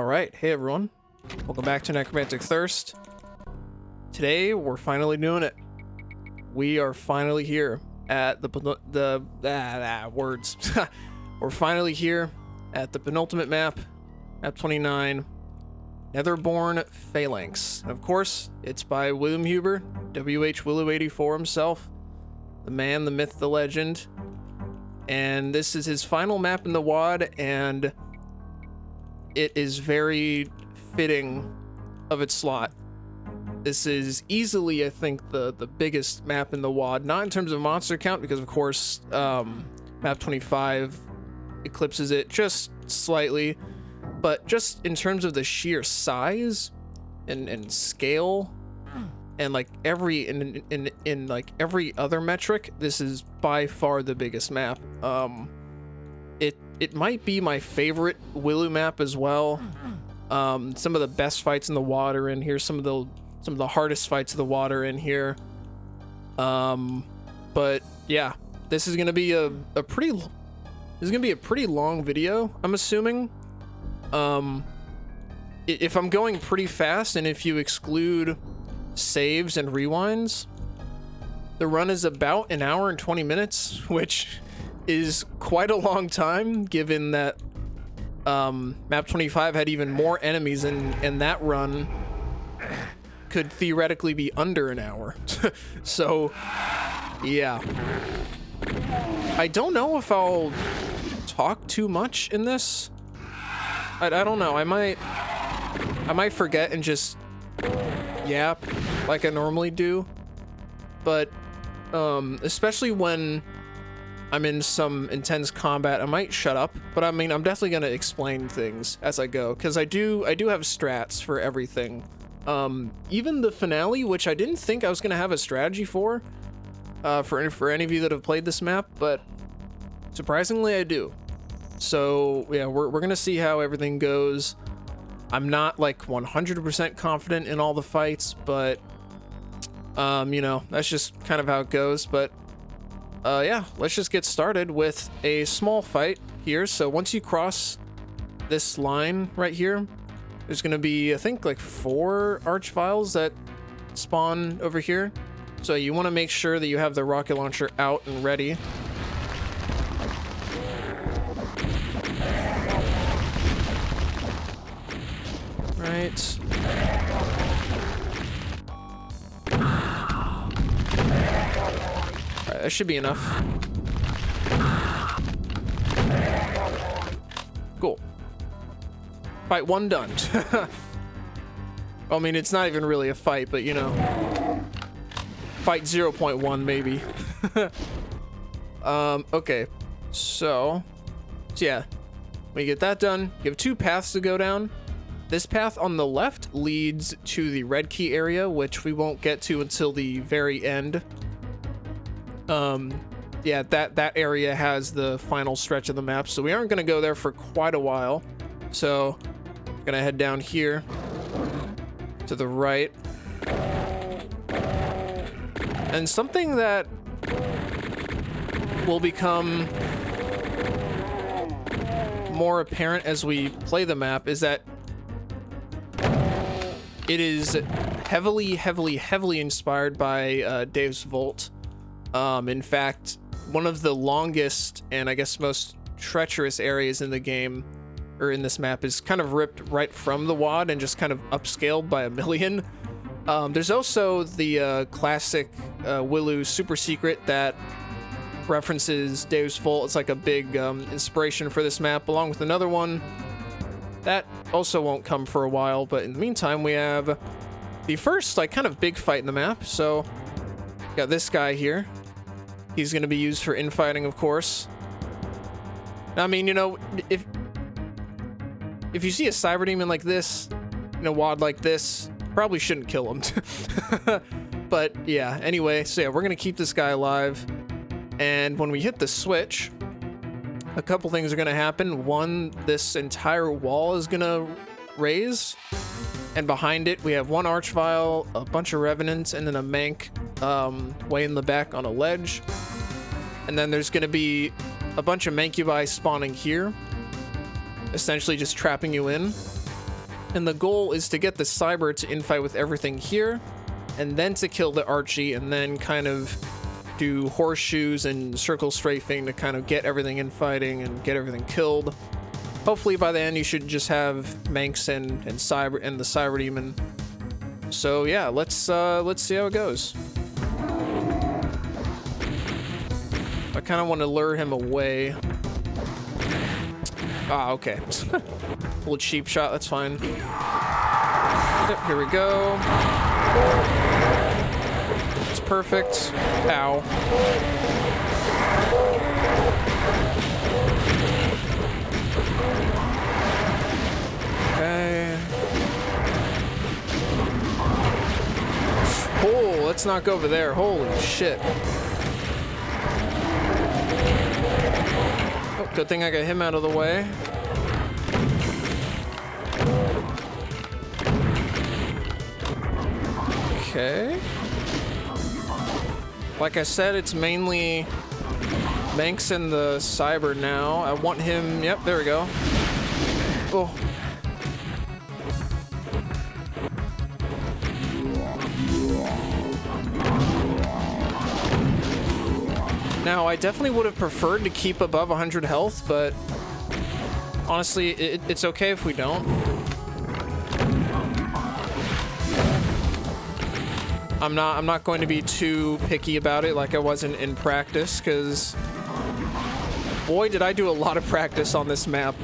Alright, hey everyone. Welcome back to Necromantic Thirst. Today, we're finally doing it. We are finally here at words. We're finally here at the penultimate map, map 29, Netherborn Phalanx. And of course, it's by William Huber, WH Willow 84 himself, the man, the myth, the legend. And this is his final map in the WAD, and it is very fitting of its slot. This is easily, I think, the biggest map in the WAD, not in terms of monster count, because of course map 25 eclipses it just slightly, but just in terms of the sheer size and scale and like in like every other metric, this is by far the biggest map. It might be my favorite Willow map as well. Some of the best fights in the WAD are in here. Some of the hardest fights of the WAD are in here. But yeah, this is gonna be a pretty long video, I'm assuming. If I'm going pretty fast, and if you exclude saves and rewinds, the run is about an hour and 20 minutes, which is quite a long time, given that map 25 had even more enemies, and that run could theoretically be under an hour. So yeah, I don't know if I'll talk too much in this. I don't know, I might forget and just yap like I normally do, but especially when I'm in some intense combat, I might shut up. But I mean, I'm definitely gonna explain things as I go, because I do have strats for everything. Even the finale, which I didn't think I was gonna have a strategy for any of you that have played this map, but surprisingly I do. So yeah, we're gonna see how everything goes. I'm not like 100% confident in all the fights, but you know, that's just kind of how it goes. But yeah, let's just get started with a small fight here. So once you cross this line right here, there's gonna be, I think, like 4 archviles that spawn over here. So you want to make sure that you have the rocket launcher out and ready. Right. Alright, that should be enough. Cool. Fight 1 done. I mean, it's not even really a fight, but you know. Fight 0.1 maybe. Okay. So yeah. When you get that done, you have 2 paths to go down. This path on the left leads to the red key area, which we won't get to until the very end. Yeah, that area has the final stretch of the map, so we aren't gonna go there for quite a while. So I'm gonna head down here to the right. And something that will become more apparent as we play the map is that it is heavily inspired by Deus Vult. In fact, one of the longest and I guess most treacherous areas in the game, or in this map, is kind of ripped right from the WAD and just kind of upscaled by a million. There's also the classic Willow super secret that references Deus Vult. It's like a big inspiration for this map, along with another one that also won't come for a while. But in the meantime, we have the first like kind of big fight in the map. So got this guy here. He's going to be used for infighting, of course. I mean, you know, if you see a cyber demon like this in a WAD like this, probably shouldn't kill him. But yeah, anyway, so yeah, we're going to keep this guy alive. And when we hit the switch, a couple things are going to happen. One, this entire wall is going to raise, and behind it we have 1 archvile, a bunch of revenants, and then a mank way in the back on a ledge. And then there's going to be a bunch of mancubi spawning here, essentially just trapping you in. And the goal is to get the cyber to infight with everything here, and then to kill the Archie, and then kind of do horseshoes and circle strafing to kind of get everything infighting and get everything killed. Hopefully by the end you should just have Manx and the Cyber Demon. So yeah, let's see how it goes. I kind of want to lure him away. Ah, okay. Little cheap shot, that's fine. Yep, here we go. It's perfect. Ow. Okay. Oh, let's not go over there. Holy shit. Oh, good thing I got him out of the way. Okay. Like I said, it's mainly Manx and the Cyber now. I want him... Yep, there we go. Oh. Now, I definitely would have preferred to keep above 100 health, but honestly, it's okay if we don't. I'm not going to be too picky about it like I wasn't in practice, because boy, did I do a lot of practice on this map.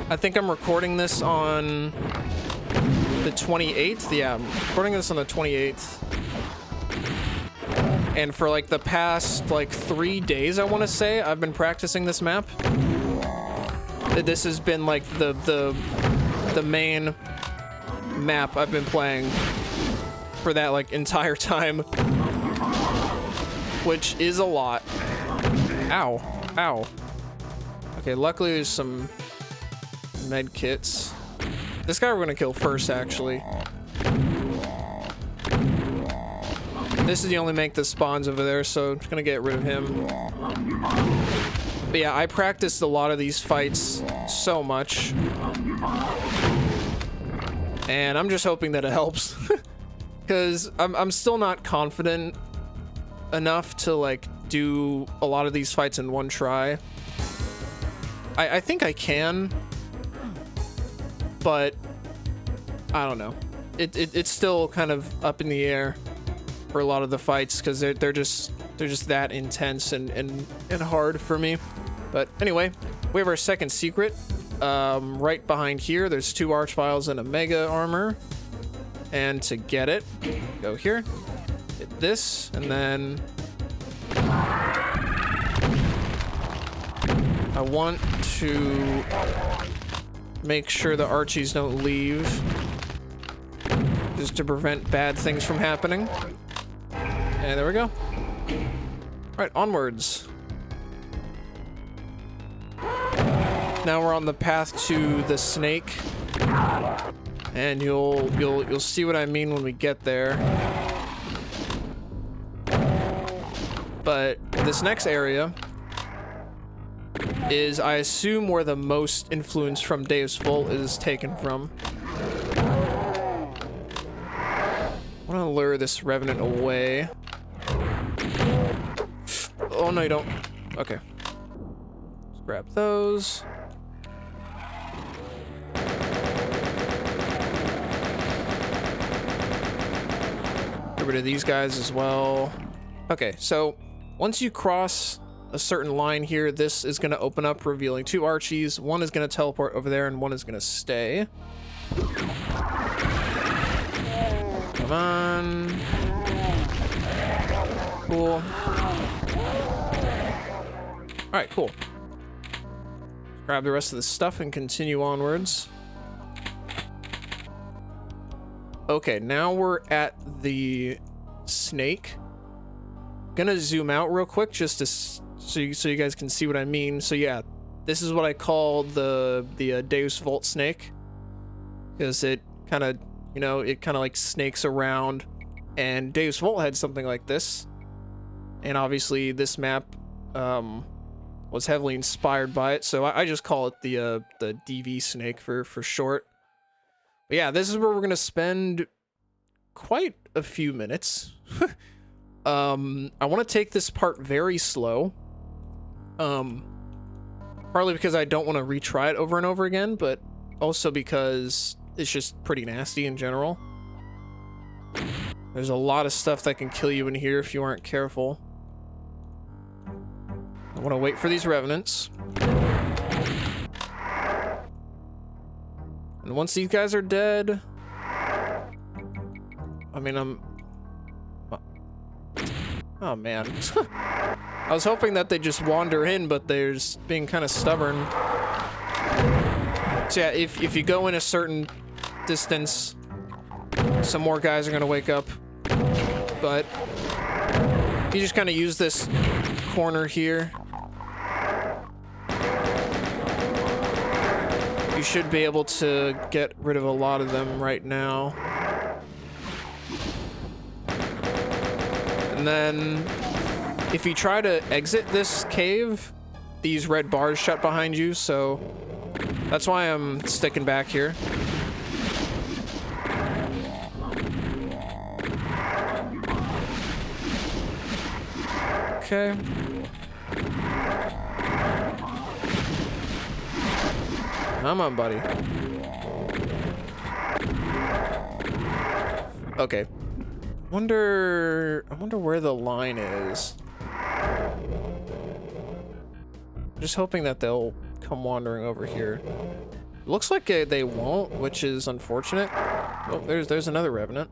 I think I'm recording this on the 28th. Yeah, I'm recording this on the 28th. And for like the past like 3 days, I want to say, I've been practicing this map. This has been like the main map I've been playing for that like entire time, which is a lot. Ow. Ow. Okay, luckily there's some med kits. This guy we're gonna kill first, actually. This is the only make that spawns over there, so I'm just gonna get rid of him. But yeah, I practiced a lot of these fights so much. And I'm just hoping that it helps. Because I'm still not confident enough to like do a lot of these fights in one try. I think I can, but I don't know. It's still kind of up in the air for a lot of the fights, because they're just that intense and hard for me. But anyway, we have our second secret. Right behind here, there's 2 Archviles and a Mega Armor. And to get it, go here, hit this, and then I want to make sure the Archies don't leave, just to prevent bad things from happening. And there we go. All right, onwards. Now we're on the path to the snake, and you'll see what I mean when we get there. But this next area is, I assume, where the most influence from Deus Vult is taken from. I want to lure this Revenant away. Oh no, you don't. Okay. Let's grab those. Get rid of these guys as well. Okay, so once you cross a certain line here, this is going to open up, revealing 2 Archies. One is going to teleport over there, and one is going to stay. Come on. Cool. Alright, cool. Grab the rest of the stuff and continue onwards. Okay, now we're at the snake. Gonna zoom out real quick just to so you guys can see what I mean. So yeah, this is what I call the Deus Vult snake, because it kind of, you know, it kind of like snakes around, and Deus Vult had something like this. And obviously this map was heavily inspired by it, so I just call it the DV snake for short. But yeah, this is where we're gonna spend quite a few minutes. I want to take this part very slow. Partly because I don't want to retry it over and over again, but also because it's just pretty nasty in general. There's a lot of stuff that can kill you in here if you aren't careful. I want to wait for these revenants. And once these guys are dead... I mean, oh, man. I was hoping that they just wander in, but they're just being kind of stubborn. So yeah, if you go in a certain distance, some more guys are going to wake up. But you just kind of use this corner here. You should be able to get rid of a lot of them right now. And then, if you try to exit this cave, these red bars shut behind you, so that's why I'm sticking back here. Okay. Come on, buddy. Okay. I wonder where the line is. I'm just hoping that they'll come wandering over here. Looks like they won't, which is unfortunate. Oh, there's another revenant.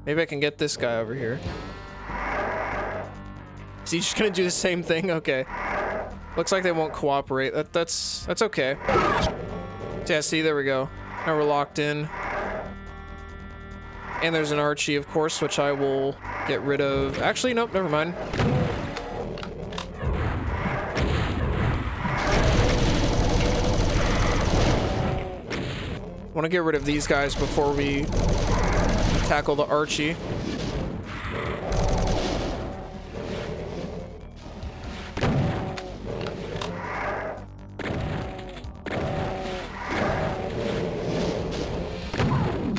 Maybe I can get this guy over here. Is he just gonna do the same thing? Okay. Looks like they won't cooperate. That's okay. Yeah, see, there we go. Now we're locked in. And there's an Archie, of course, which I will get rid of. Actually, nope, never mind. I want to get rid of these guys before we tackle the Archie.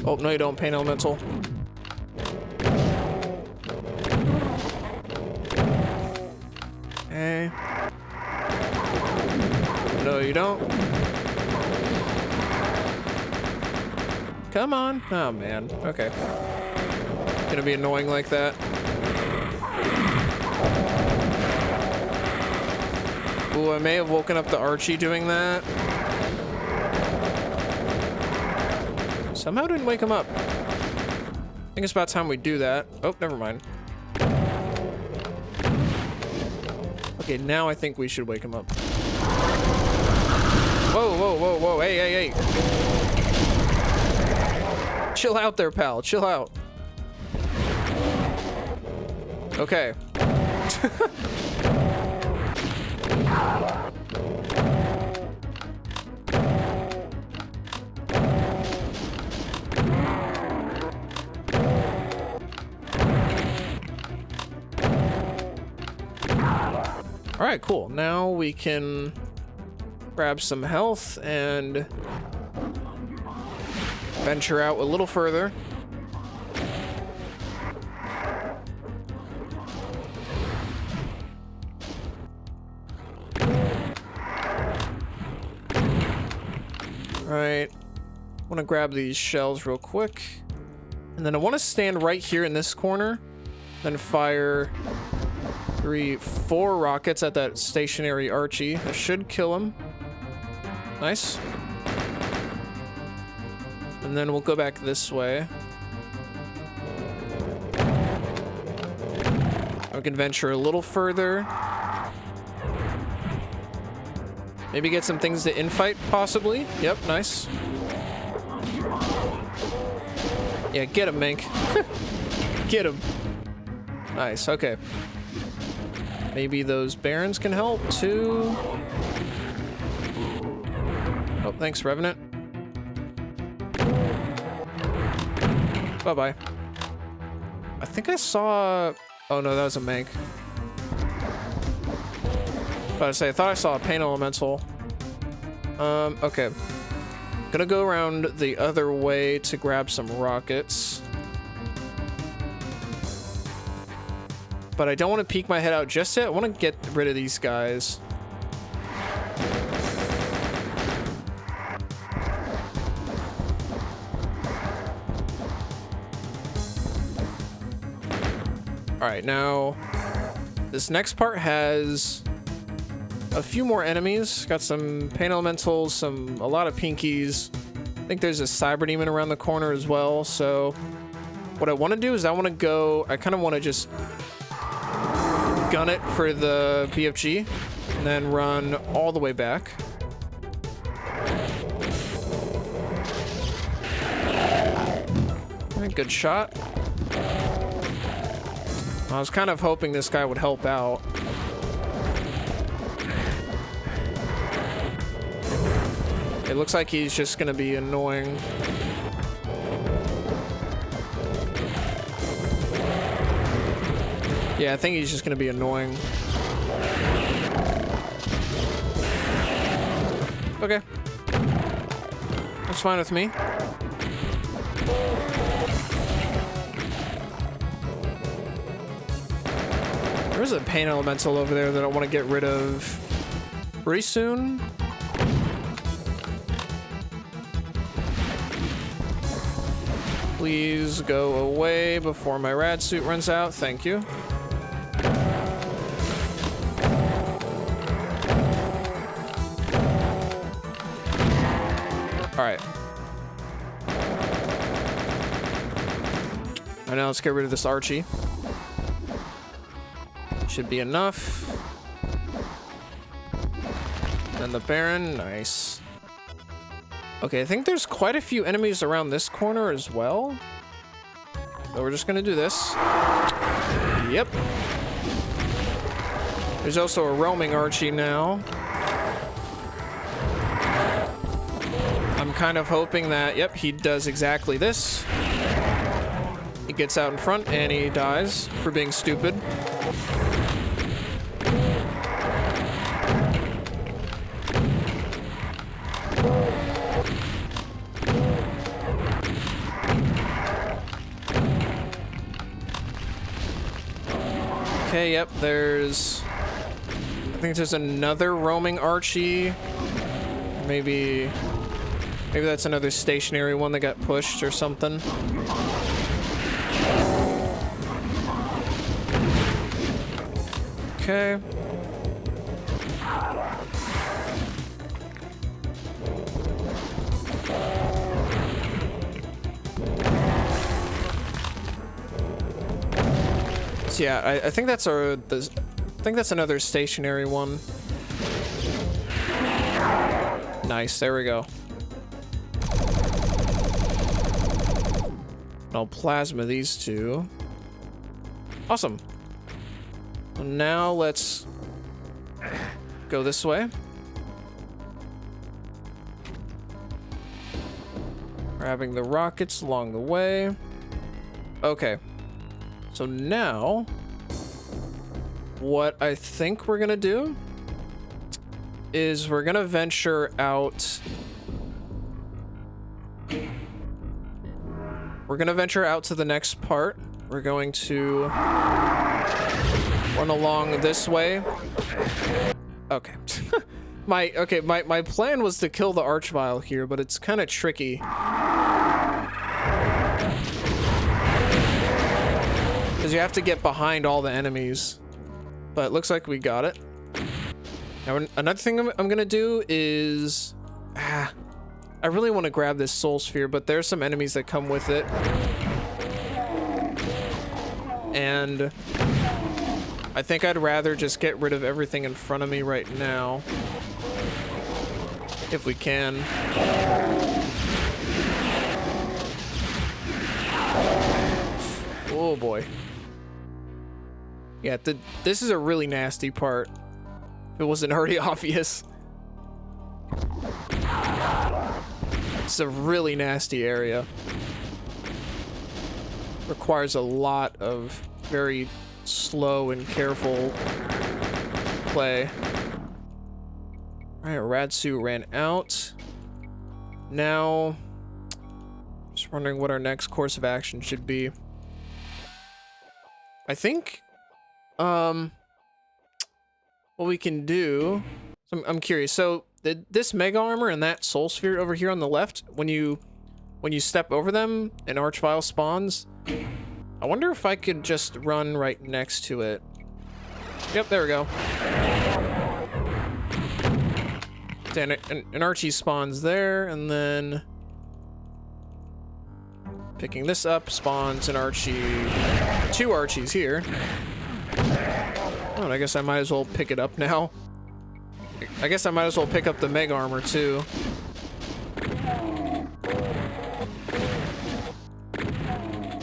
Oh, no you don't, Pain Elemental. Okay. No, you don't. Come on. Oh, man. Okay. Gonna be annoying like that. Ooh, I may have woken up the Archie doing that. Somehow didn't wake him up. I think it's about time we do that. Oh, never mind. Okay, now I think we should wake him up. Whoa, whoa, whoa, whoa. Hey, hey, hey. Chill out there, pal. Chill out. Okay. All right, cool. Now we can grab some health and venture out a little further. All right, I want to grab these shells real quick. And then I want to stand right here in this corner, then fire 3, 4 rockets at that stationary Archie. That should kill him. Nice. And then we'll go back this way. We can venture a little further. Maybe get some things to infight, possibly. Yep, nice. Yeah, get him, Mink. Get him. Nice, okay. Maybe those Barons can help, too. Oh, thanks, Revenant. Bye-bye. I think I saw... Oh, no, that was a Mank. But I thought I saw a pain elemental. Okay. Gonna go around the other way to grab some rockets. But I don't want to peek my head out just yet. I want to get rid of these guys. Alright, now this next part has a few more enemies. Got some pain elementals, a lot of pinkies. I think there's a cyber demon around the corner as well. So what I want to do is I kind of want to just gun it for the BFG and then run all the way back. All right, good shot. I was kind of hoping this guy would help out. It looks like he's just gonna be annoying. Yeah, I think he's just gonna be annoying. Okay. That's fine with me. There's a pain elemental over there that I want to get rid of pretty soon. Please go away before my rad suit runs out. Thank you. All right. All right, now let's get rid of this Archie. Should be enough. And the Baron, nice. Okay, I think there's quite a few enemies around this corner as well. So we're just gonna do this. Yep. There's also a roaming Archie now. I'm kind of hoping that, yep, he does exactly this. He gets out in front and he dies for being stupid. Okay, yep, I think there's another roaming Archie. Maybe that's another stationary one that got pushed or something. Okay. So yeah, I think that's another stationary one. Nice, there we go. I'll plasma these two. Awesome. So now let's go this way. Grabbing the rockets along the way. Okay. So now, what I think we're gonna do is we're gonna venture out. We're gonna venture out to the next part. We're going to run along this way. Okay. My plan was to kill the Archvile here, but it's kind of tricky. Because you have to get behind all the enemies. But it looks like we got it. Now, another thing I'm gonna do is... I really want to grab this soul sphere, but there's some enemies that come with it. And I think I'd rather just get rid of everything in front of me right now. If we can. Oh boy. Yeah, this is a really nasty part. If it wasn't already obvious. It's a really nasty area. Requires a lot of very slow and careful play. Alright, Radsu ran out. Now, just wondering what our next course of action should be. I think, what we can do, so I'm curious. So this mega armor and that soul sphere over here on the left, when you step over them, an archvile spawns. I wonder if I could just run right next to it. Yep, there we go. And an Archie spawns there, and then picking this up spawns an Archie, 2 Archies here. Oh, and I guess I might as well pick it up now. I guess I might as well pick up the mega armor too.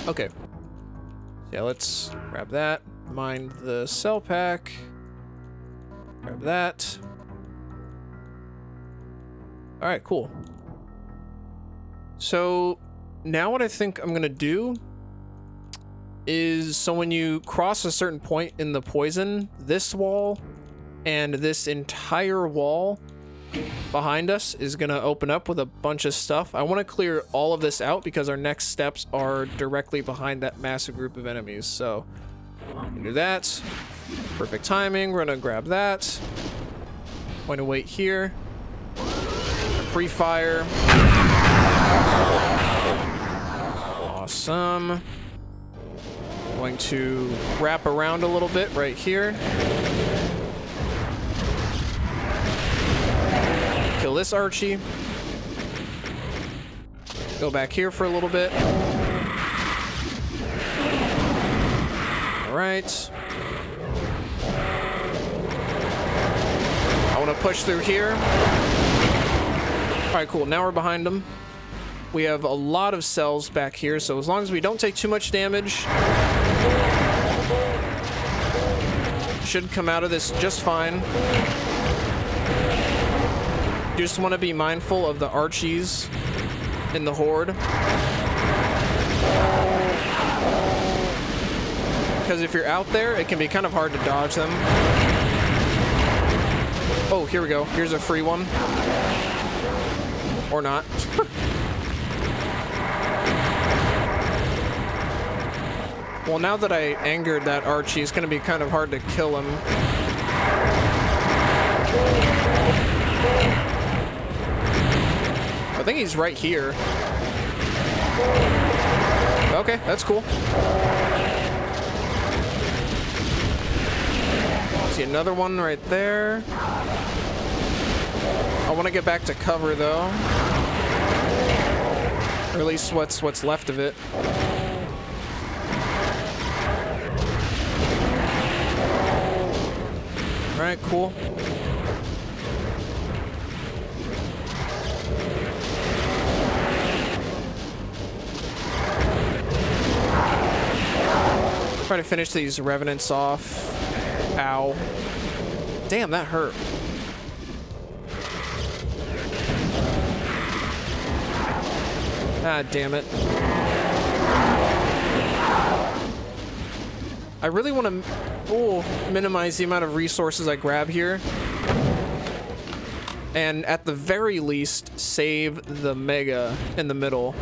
Okay. Yeah, let's grab that. Mine the cell pack. Grab that. All right, cool. So now what I think I'm gonna do is, so when you cross a certain point in the poison, this wall and this entire wall behind us is gonna open up with a bunch of stuff. I want to clear all of this out because our next steps are directly behind that massive group of enemies. So do that. Perfect timing. We're gonna grab that. Going to wait here. Pre-fire. Awesome. Going to wrap around a little bit right here. Kill this Archie. Go back here for a little bit. All right. I want to push through here. All right, cool. Now we're behind them. We have a lot of cells back here, so as long as we don't take too much damage, should come out of this just fine. You just want to be mindful of the Archies in the horde, because if you're out there, it can be kind of hard to dodge them. Oh, here we go. Here's a free one. Or not. Well, now that I angered that Archie, it's going to be kind of hard to kill him. I think he's right here. Okay, that's cool. See another one right there. I want to get back to cover though. Or at least what's left of it. All right, cool. Try to finish these revenants off. Ow. Damn, that hurt. Ah, damn it. I really want to minimize the amount of resources I grab here. And at the very least, save the mega in the middle.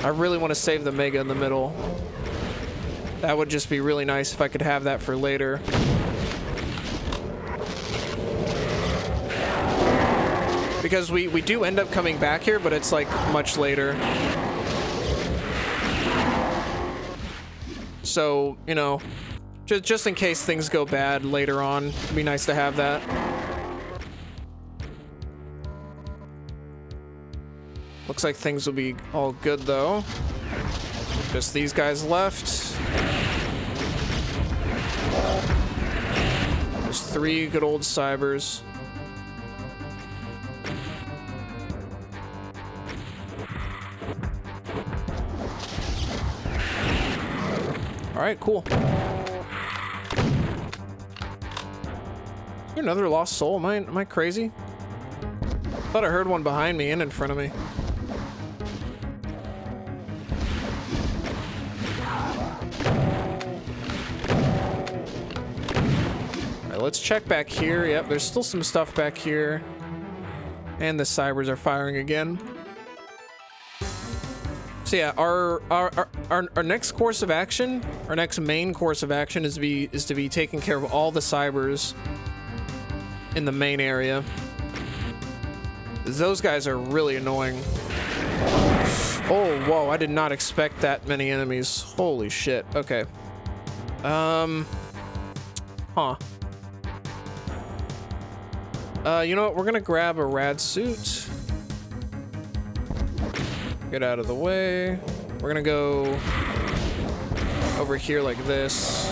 I really want to save the mega in the middle. That would just be really nice if I could have that for later. Because we do end up coming back here, but it's like much later. So, you know, just in case things go bad later on, it'd be nice to have that. Looks like things will be all good though. Just these guys left. There's 3 good old cybers. All right, cool. Is there another lost soul? Am I crazy? Thought I heard one behind me and in front of me. All right, let's check back here. Yep, there's still some stuff back here. And the cybers are firing again. So yeah, our next course of action, our next main course of action is to be taking care of all the cybers in the main area. Those guys are really annoying. Oh, whoa, I did not expect that many enemies. Holy shit. Okay. Huh. You know what? We're gonna grab a rad suit. Get out of the way. We're gonna go over here like this.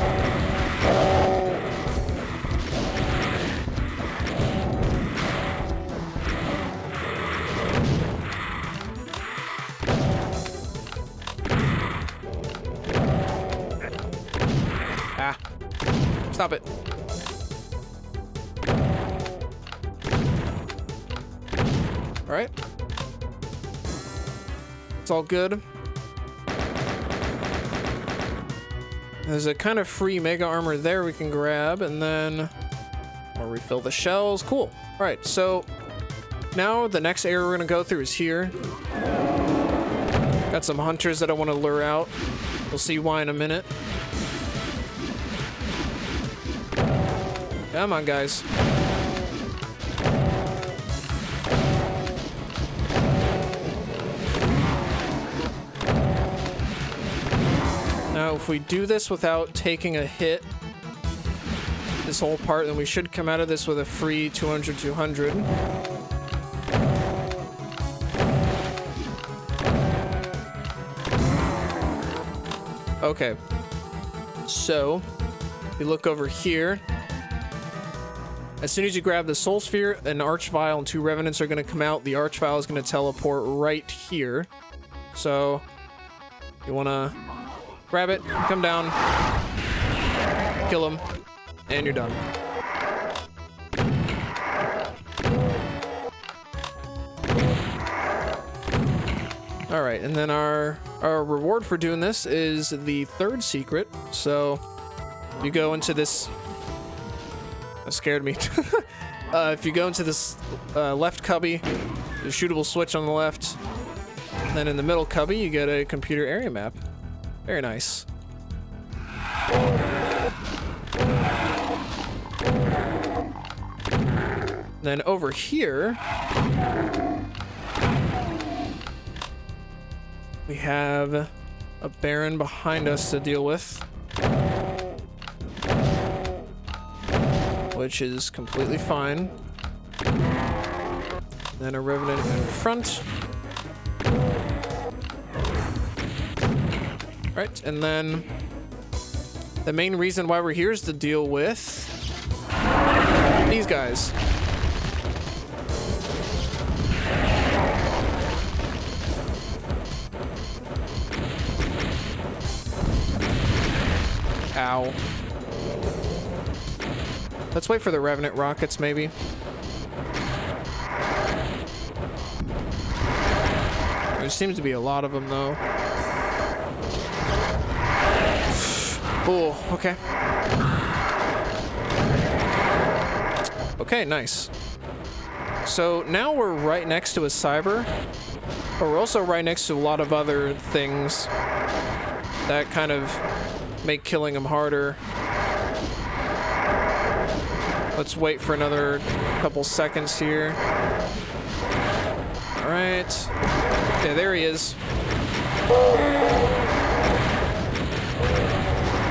Ah. Stop it. All right. It's all good. There's a kind of free mega armor there we can grab, and then we'll refill the shells. Cool. All right, so now the next area we're gonna go through is here. Got some hunters that I want to lure out. We'll see why in a minute. Come on, guys. Now, if we do this without taking a hit, this whole part, then we should come out of this with a free 200-200. Okay. So, if you look over here, as soon as you grab the Soul Sphere, an Archvile and 2 Revenants are going to come out. The Archvile is going to teleport right here. So, you want to grab it, come down, kill him, and you're done. All right, and then our reward for doing this is the 3rd secret. So you go into this. That scared me. If you go into this left cubby, the shootable switch on the left. Then in the middle cubby, you get a computer area map. Very nice. Then over here, we have a Baron behind us to deal with, which is completely fine. Then a Revenant in front. Right, and then the main reason why we're here is to deal with these guys. Ow. Let's wait for the Revenant rockets, maybe. There seems to be a lot of them, though. Oh, okay. Okay, nice. So now we're right next to a cyber, but we're also right next to a lot of other things that kind of make killing them harder. Let's wait for another couple seconds here. All right. Okay, there he is.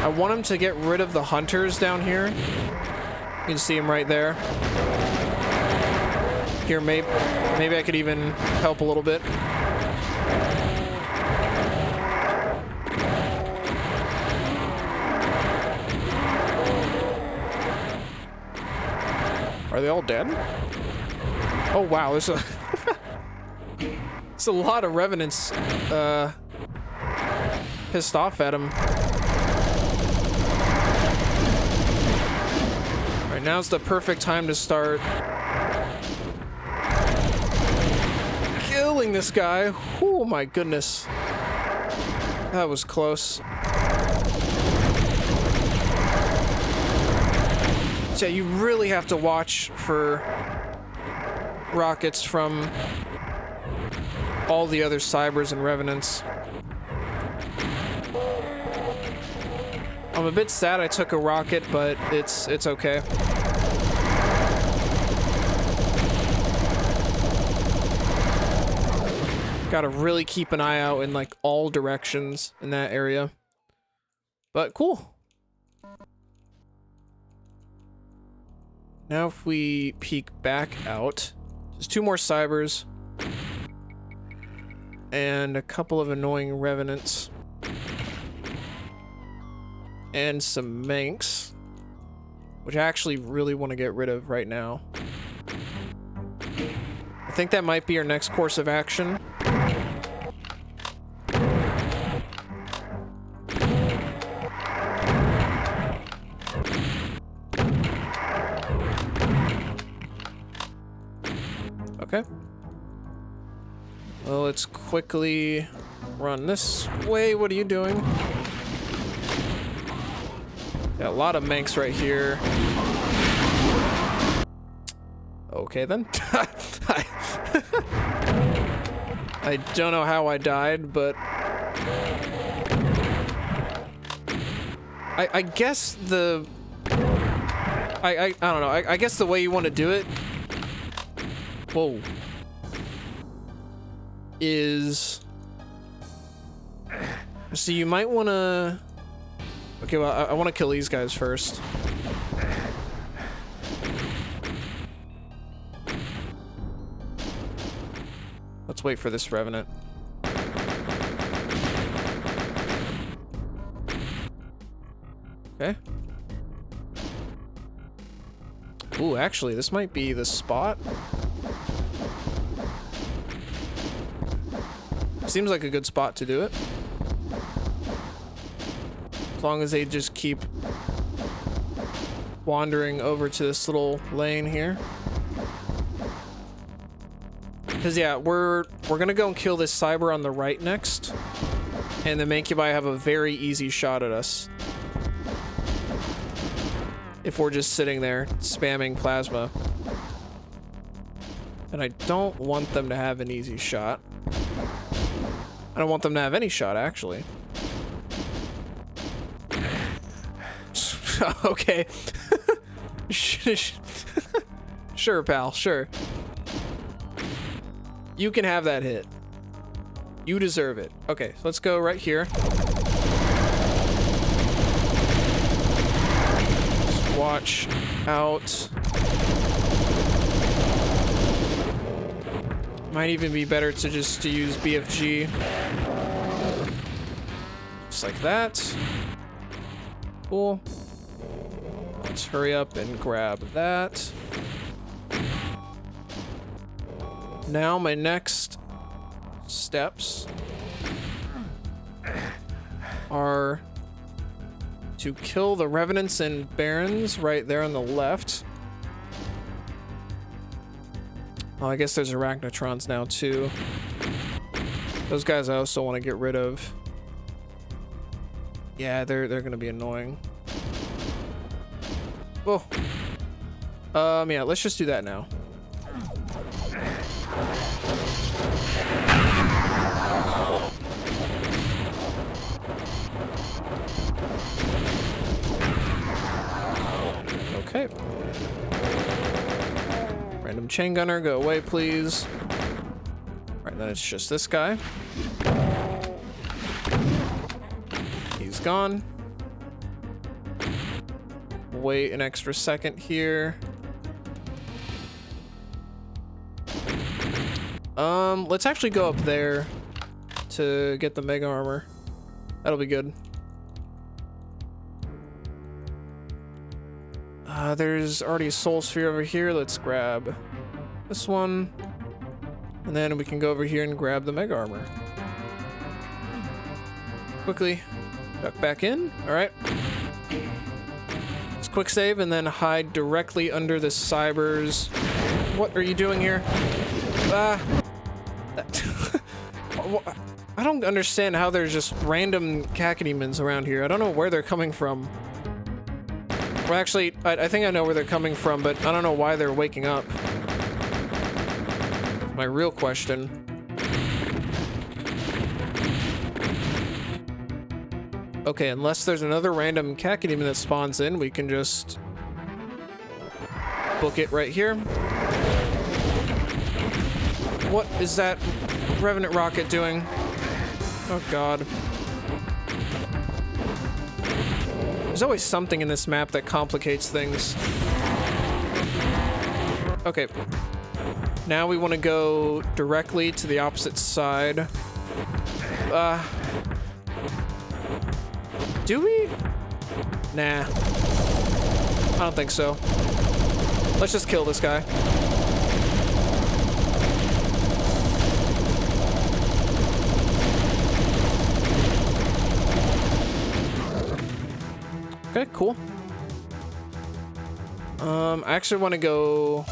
I want him to get rid of the hunters down here. You can see him right there. Here, maybe I could even help a little bit. Are they all dead? Oh wow, there's a there's a lot of Revenants pissed off at him. Alright, now's the perfect time to start killing this guy. Oh my goodness. That was close. So you really have to watch for rockets from all the other cybers and revenants. I'm a bit sad I took a rocket, but it's okay. Gotta really keep an eye out in like all directions in that area. But cool. Now if we peek back out, just 2 more cybers and a couple of annoying revenants and some manx, which I actually really want to get rid of right now. I think that might be our next course of action. Okay. Well, let's quickly run this way. What are you doing? Got a lot of manx right here. Okay then. I don't know how I died, but I guess the I don't know. I guess the way you want to do it, whoa, is so you might want to. Okay, well, I want to kill these guys first. Let's wait for this revenant. Okay. Ooh, actually, this might be the spot. Seems like a good spot to do it. As long as they just keep wandering over to this little lane here. Because yeah, we're gonna go and kill this cyber on the right next, and the Mancubi have a very easy shot at us if we're just sitting there spamming plasma. And I don't want them to have an easy shot. I don't want them to have any shot, actually. Okay. Sure, pal, sure. You can have that hit. You deserve it. Okay, so let's go right here. Just watch out. Might even be better to just use BFG. Just like that. Cool. Let's hurry up and grab that. Now my next steps are to kill the revenants and barons right there on the left. Oh, I guess there's arachnotrons now too. Those guys I also want to get rid of. Yeah, they're gonna be annoying. Whoa. Yeah, let's just do that now. Okay. Random chain gunner, go away, please. Right, then it's just this guy. He's gone. Wait an extra second here. Let's actually go up there to get the mega armor. That'll be good. There's already a soul sphere over here. Let's grab this one. And then we can go over here and grab the mega armor. Quickly duck back in. All right. Let's quick save and then hide directly under the cybers. What are you doing here? I don't understand how there's just random Cacodemons around here. I don't know where they're coming from. Well, actually, I think I know where they're coming from, but I don't know why they're waking up. my real question. Okay, unless there's another random Cacodemon that spawns in, we can just book it right here. What is that Revenant rocket doing? Oh god. There's always something in this map that complicates things. Okay. Now we want to go directly to the opposite side. Do we? Nah. I don't think so. Let's just kill this guy. Okay, cool. I actually want to go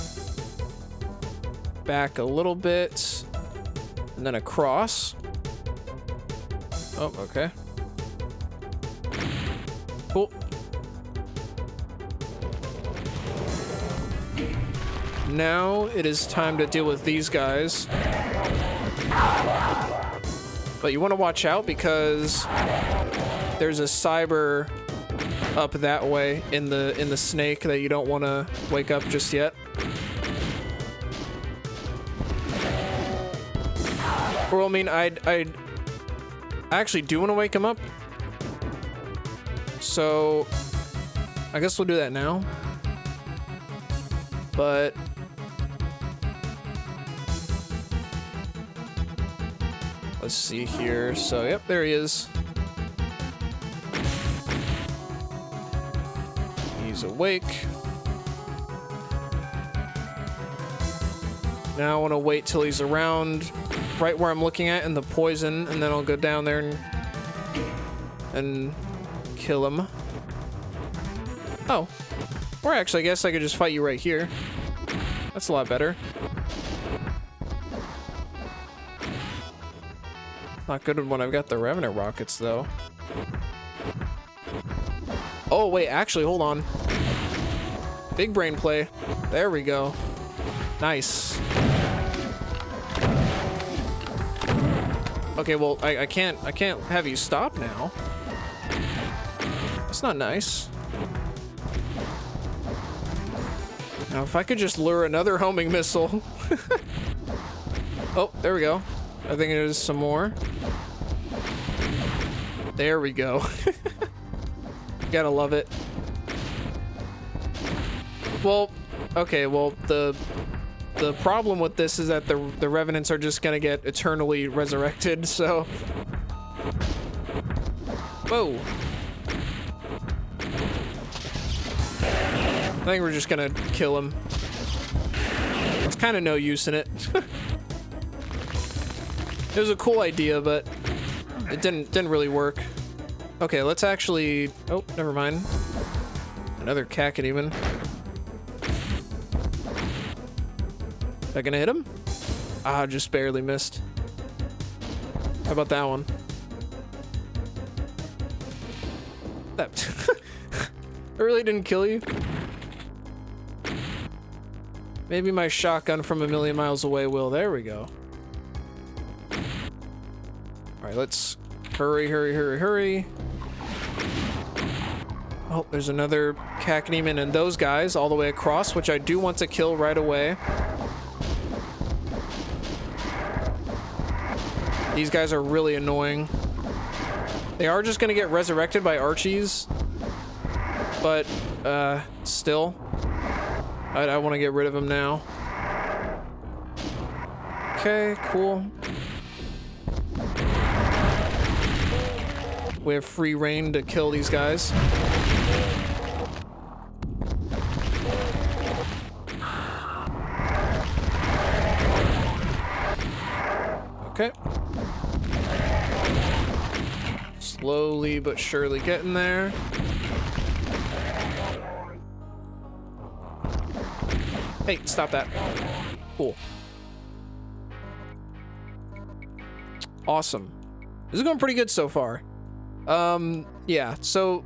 back a little bit and then across. Oh, okay. Cool. Now it is time to deal with these guys. But you want to watch out because there's a cyber up that way in the snake that you don't want to wake up just yet. Or I mean, I actually do want to wake him up. So I guess we'll do that now. But let's see here. So yep, there he is. He's awake. Now I want to wait till he's around right where I'm looking at in the poison, and then I'll go down there and kill him. Oh. Or actually, I guess I could just fight you right here. That's a lot better. Not good when I've got the Revenant rockets, though. Oh, wait, actually, hold on. Big brain play. There we go. Nice. Okay, well, I can't have you stop now. That's not nice. Now, if I could just lure another homing missile. Oh, there we go. I think there's some more. There we go. Gotta love it. Well, okay, well, the problem with this is that the Revenants are just gonna get eternally resurrected, so... Whoa. I think we're just gonna kill him. It's kind of no use in it. It was a cool idea, but it didn't really work. Okay, let's actually... Oh, never mind. Another Cacodemon. Is that gonna hit him? Ah, just barely missed. How about that one? That... I really didn't kill you? Maybe my shotgun from a million miles away will. There we go. Alright, let's hurry, hurry, hurry, hurry. Oh, there's another Cacodemon and those guys all the way across, which I do want to kill right away. These guys are really annoying. They are just gonna get resurrected by Archies. But, still. I want to get rid of him now. Okay, cool. We have free reign to kill these guys. Okay. Slowly but surely getting there. Hey, stop that. Cool. Awesome. This is going pretty good so far. Yeah, so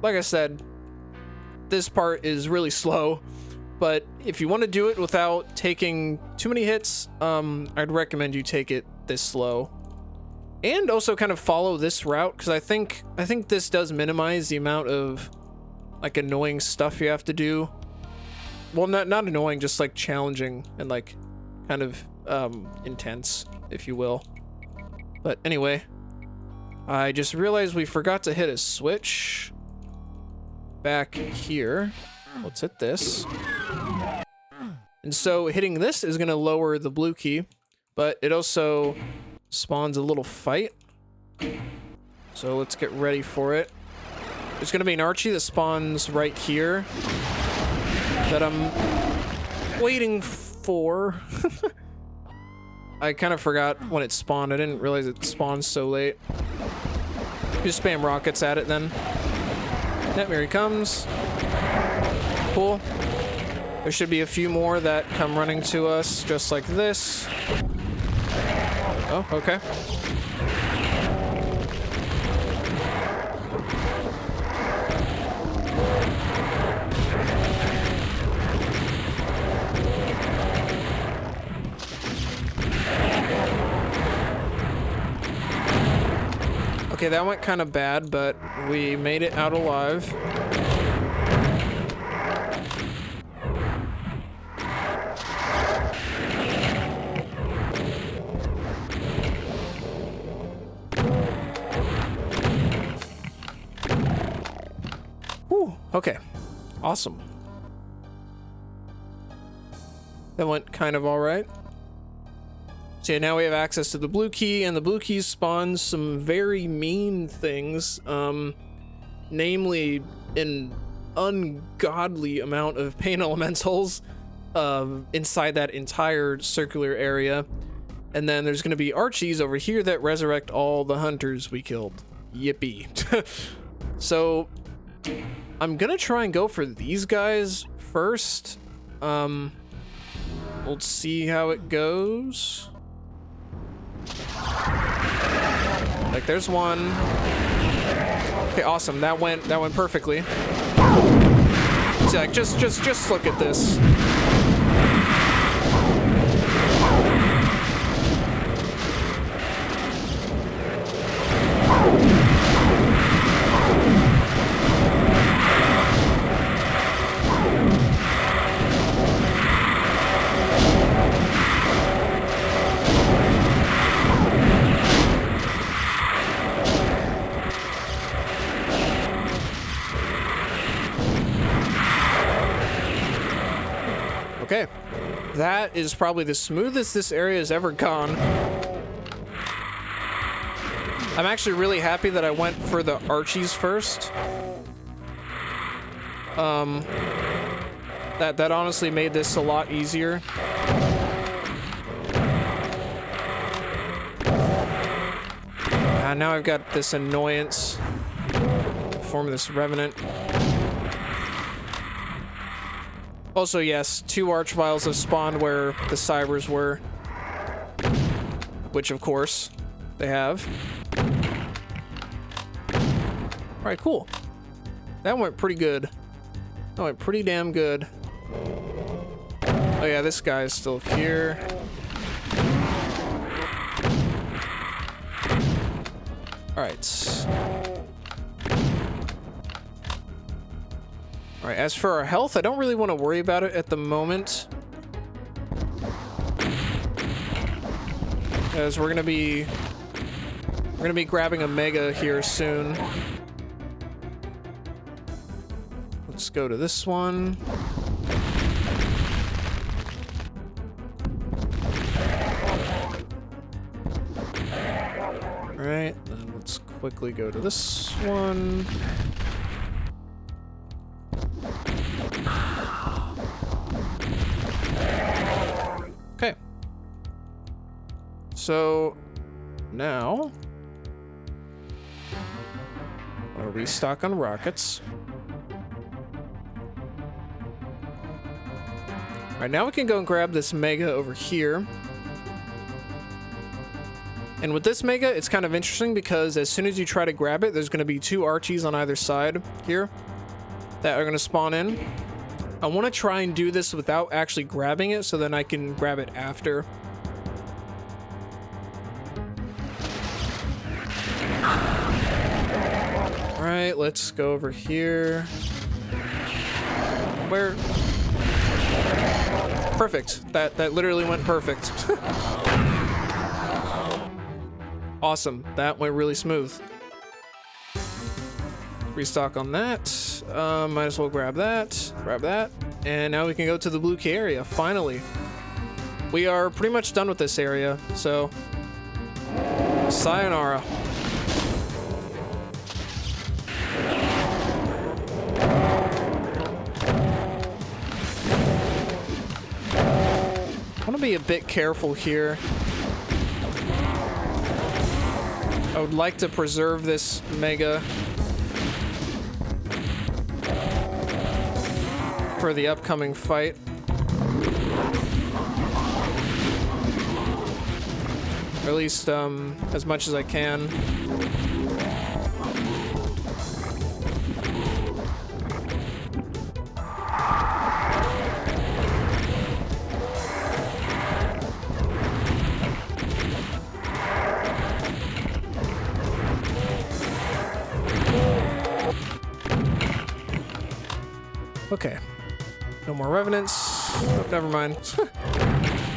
like I said, this part is really slow. But if you want to do it without taking too many hits, I'd recommend you take it this slow. And also kind of follow this route, because I think this does minimize the amount of like annoying stuff you have to do. Well, not annoying, just like challenging and like kind of intense, if you will. But anyway, I just realized we forgot to hit a switch back here. Let's hit this. And so hitting this is going to lower the blue key, but it also spawns a little fight. So let's get ready for it. There's going to be an Archie that spawns right here that I'm waiting for. I kind of forgot when it spawned. I didn't realize it spawned so late. Just spam rockets at it then. Yep, here he comes. Cool. There should be a few more that come running to us just like this. Oh, okay. Okay, that went kind of bad, but we made it out alive. Whew, okay, awesome. That went kind of all right. So yeah, now we have access to the blue key, and the blue key spawns some very mean things, namely an ungodly amount of pain elementals inside that entire circular area. And then there's going to be Archies over here that resurrect all the hunters we killed. Yippee. So I'm going to try and go for these guys first. We'll see how it goes. Like, there's one. Okay, awesome. That went perfectly. See, like, just look at this. Okay, that is probably the smoothest this area has ever gone. I'm actually really happy that I went for the Archies first. That honestly made this a lot easier. Now I've got this annoyance forming this Revenant. Also, yes, 2 Archviles have spawned where the Cybers were. Which, of course, they have. Alright, cool. That went pretty good. That went pretty damn good. Oh yeah, this guy is still here. Alright. Alright, as for our health, I don't really want to worry about it at the moment. As we're gonna be grabbing a mega here soon. Let's go to this one. Alright, then let's quickly go to this one. Okay. So now I'll restock on rockets. All right, now we can go and grab this mega over here. And with this mega, it's kind of interesting because as soon as you try to grab it, there's going to be 2 Archies on either side here that are going to spawn in. I want to try and do this without actually grabbing it, so then I can grab it after. All right, let's go over here. Where? Perfect. That literally went perfect. Awesome. That went really smooth. Restock on that. Might as well grab that. Grab that. And now we can go to the blue key area, finally. We are pretty much done with this area, so sayonara. I want to be a bit careful here. I would like to preserve this mega for the upcoming fight. Or at least as much as I can. Okay. No more revenants. Oh, never mind.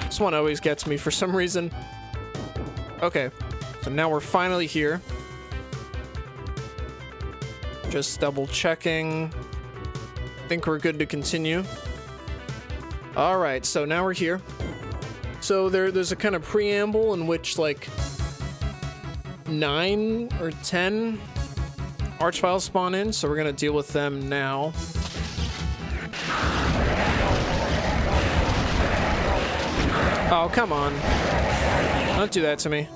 This one always gets me for some reason. Okay. So now we're finally here. Just double checking. I think we're good to continue. All right. So now we're here. So there's a kind of preamble in which like 9 or 10 archviles spawn in. So we're going to deal with them now. Oh, come on. Don't do that to me.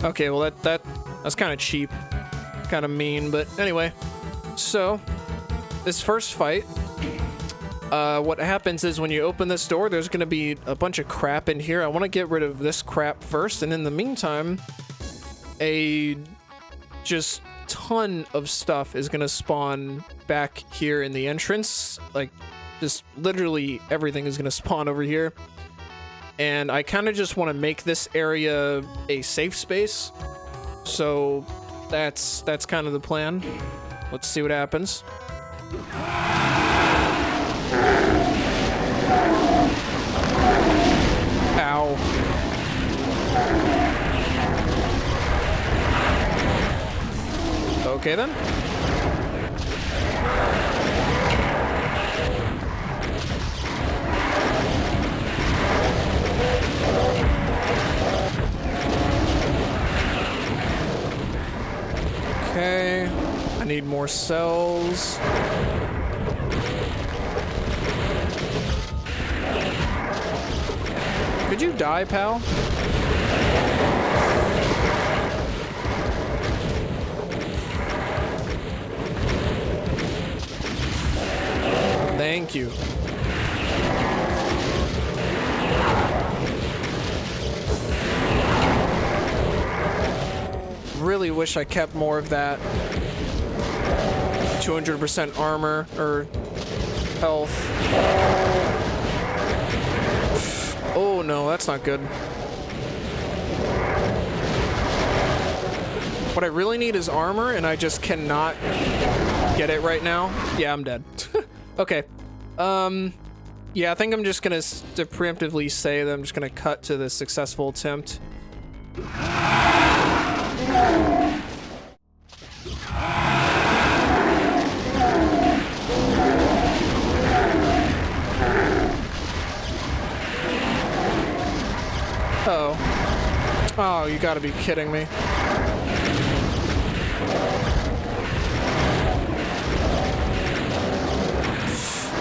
Okay, well that's kind of cheap. Kind of mean, but anyway. So, this first fight, what happens is when you open this door, there's going to be a bunch of crap in here. I want to get rid of this crap first, and in the meantime, a just ton of stuff is going to spawn back here in the entrance. Like, just literally everything is going to spawn over here. And I kind of just want to make this area a safe space. So that's kind of the plan. Let's see what happens. Ow. Okay then. Okay, I need more cells. Could you die, pal? Thank you. Really wish I kept more of that 200% armor or health. Oh no, that's not good. What I really need is armor, and I just cannot get it right now. Yeah, I'm dead. Okay. Yeah, I think I'm just gonna preemptively say that I'm just gonna cut to the successful attempt. Uh-oh. Oh, you gotta be kidding me.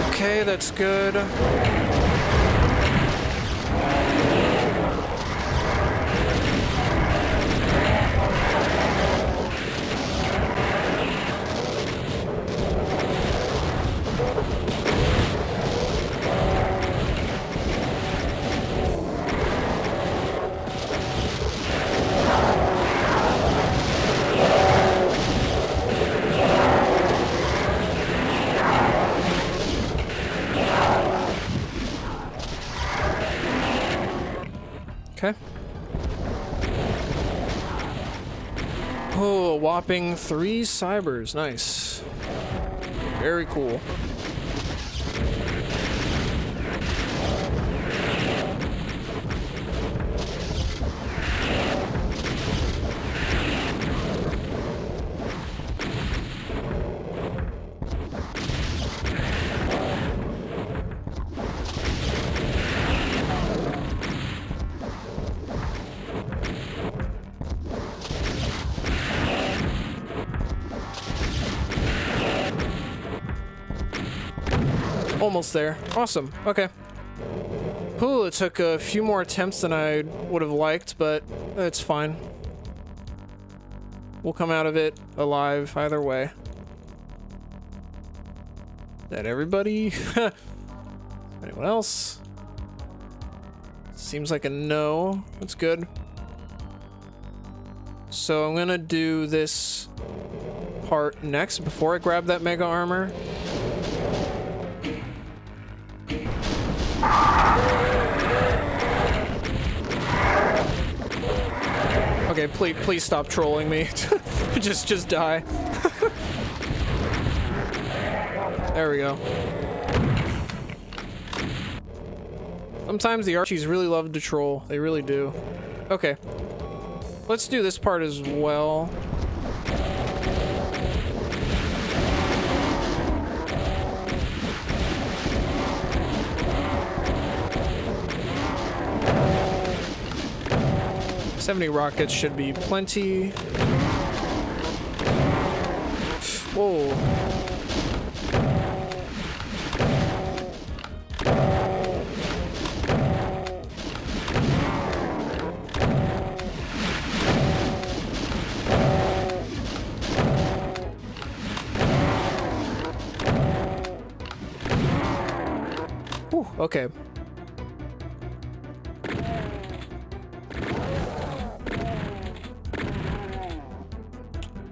Okay, that's good. Okay. Oh, a whopping 3 cybers. Nice. Very cool. Almost there. Awesome. Okay. Ooh, it took a few more attempts than I would have liked, but it's fine. We'll come out of it alive either way. Is that everybody? Anyone else? Seems like a no. That's good. So I'm gonna do this part next before I grab that mega armor. Okay, please stop trolling me. just die. There we go. Sometimes the Archies really love to troll. They really do. Okay. Let's do this part as well. $70 rockets should be plenty. Whoa. Whew, okay.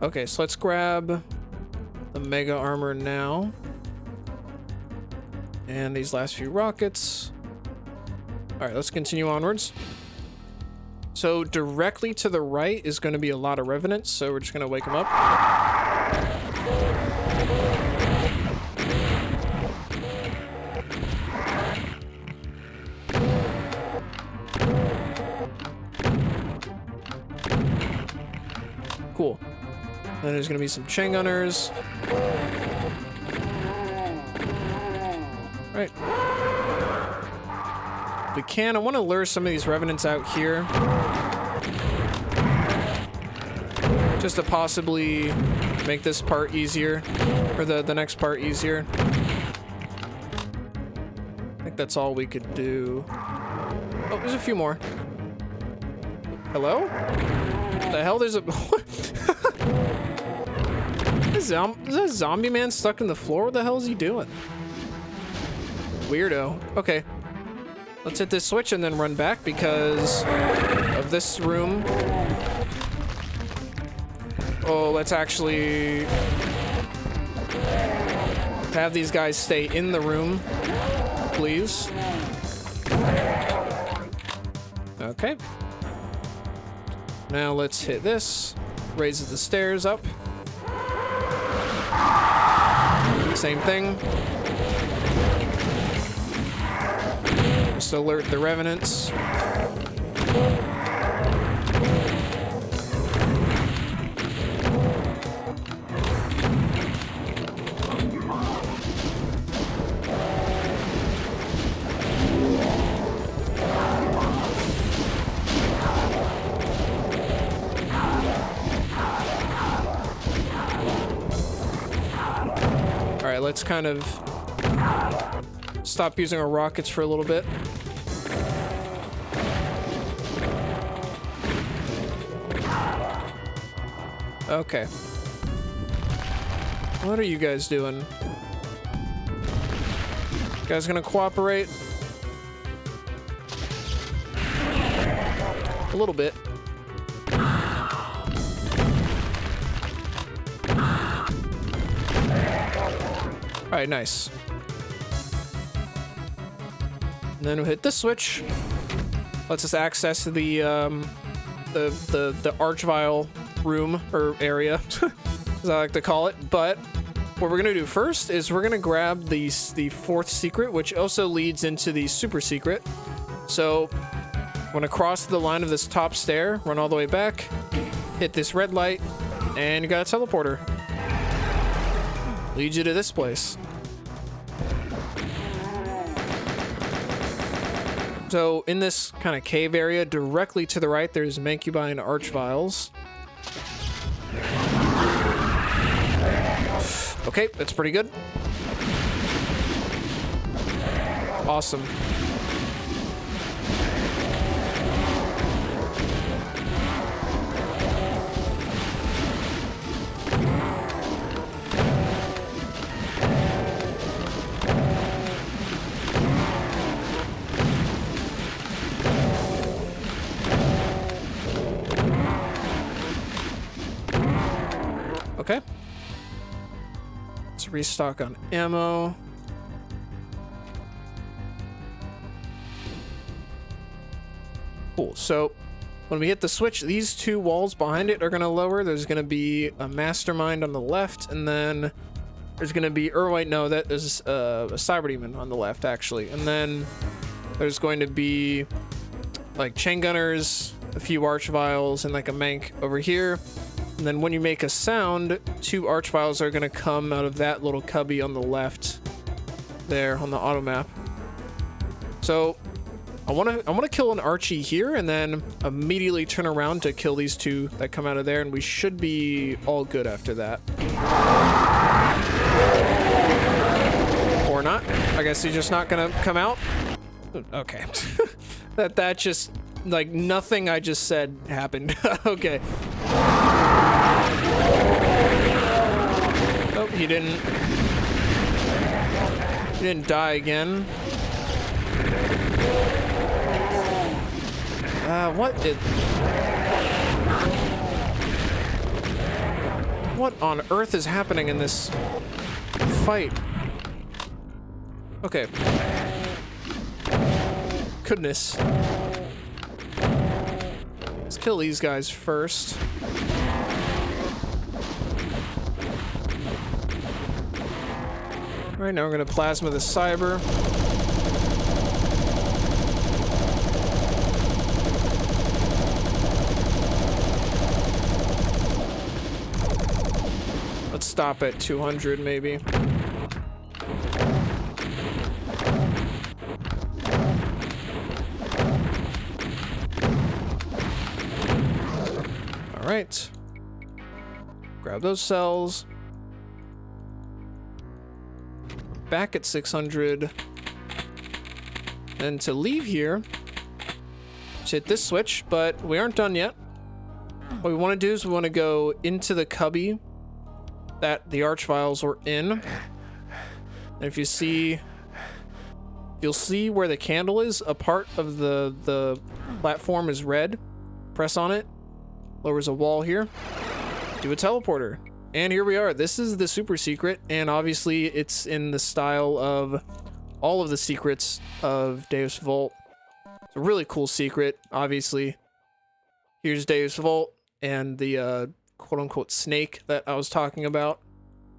Okay, so let's grab the mega armor now. And these last few rockets. Alright, let's continue onwards. So directly to the right is going to be a lot of revenants, so we're just going to wake them up. Cool. Then there's gonna be some chain gunners. Right. If we can, I want to lure some of these revenants out here. Just to possibly make this part easier. Or the next part easier. I think that's all we could do. Oh, there's a few more. Hello? What the hell? There's a... Is that zombie man stuck in the floor? What the hell is he doing? Weirdo. Okay. Let's hit this switch and then run back because of this room. Oh, let's actually have these guys stay in the room, please. Okay. Now let's hit this. Raises the stairs up. Same thing. Just alert the revenants. Alright, let's kind of stop using our rockets for a little bit. Okay. What are you guys doing? You guys gonna cooperate? A little bit. Alright, nice. And then we'll hit this switch. lets us access the Archvile room, or area, as I like to call it. But what we're gonna do first is we're gonna grab the fourth secret, which also leads into the super secret. So I'm gonna cross the line of this top stair, run all the way back, hit this red light, and you got a teleporter. Leads you to this place. So in this kind of cave area, directly to the right, there's Mancubine Archviles. Okay, that's pretty good. Awesome. Okay. Let's restock on ammo. Cool. So when we hit the switch, these two walls behind it are going to lower. There's going to be a mastermind on the left, and then there's going to be, or wait, no, that is a cyber demon on the left, actually. And then there's going to be like chain gunners, a few archviles, and like a mank over here. And then when you make a sound, two archviles are going to come out of that little cubby on the left there on the auto map. So I want to kill an Archie here and then immediately turn around to kill these two that come out of there, and we should be all good after that. Or not. I guess he's just not going to come out. Okay. that just, like, nothing I just said happened. Okay. Oh, he didn't die again. What on earth is happening in this fight? Okay. Goodness. Let's kill these guys first. Alright, now we're gonna plasma the cyber. Let's stop at 200 maybe. Alright. Grab those cells. Back at 600. And to leave here, just hit this switch, but we aren't done yet. What we want to do is we want to go into the cubby that the archviles were in. And if you see, you'll see where the candle is. A part of the platform is red. Press on it. Lowers a wall here. Do a teleporter. And here we are. This is the super secret, and obviously it's in the style of all of the secrets of Deus Vult. It's a really cool secret, obviously. Here's Deus Vult and the quote-unquote snake that I was talking about,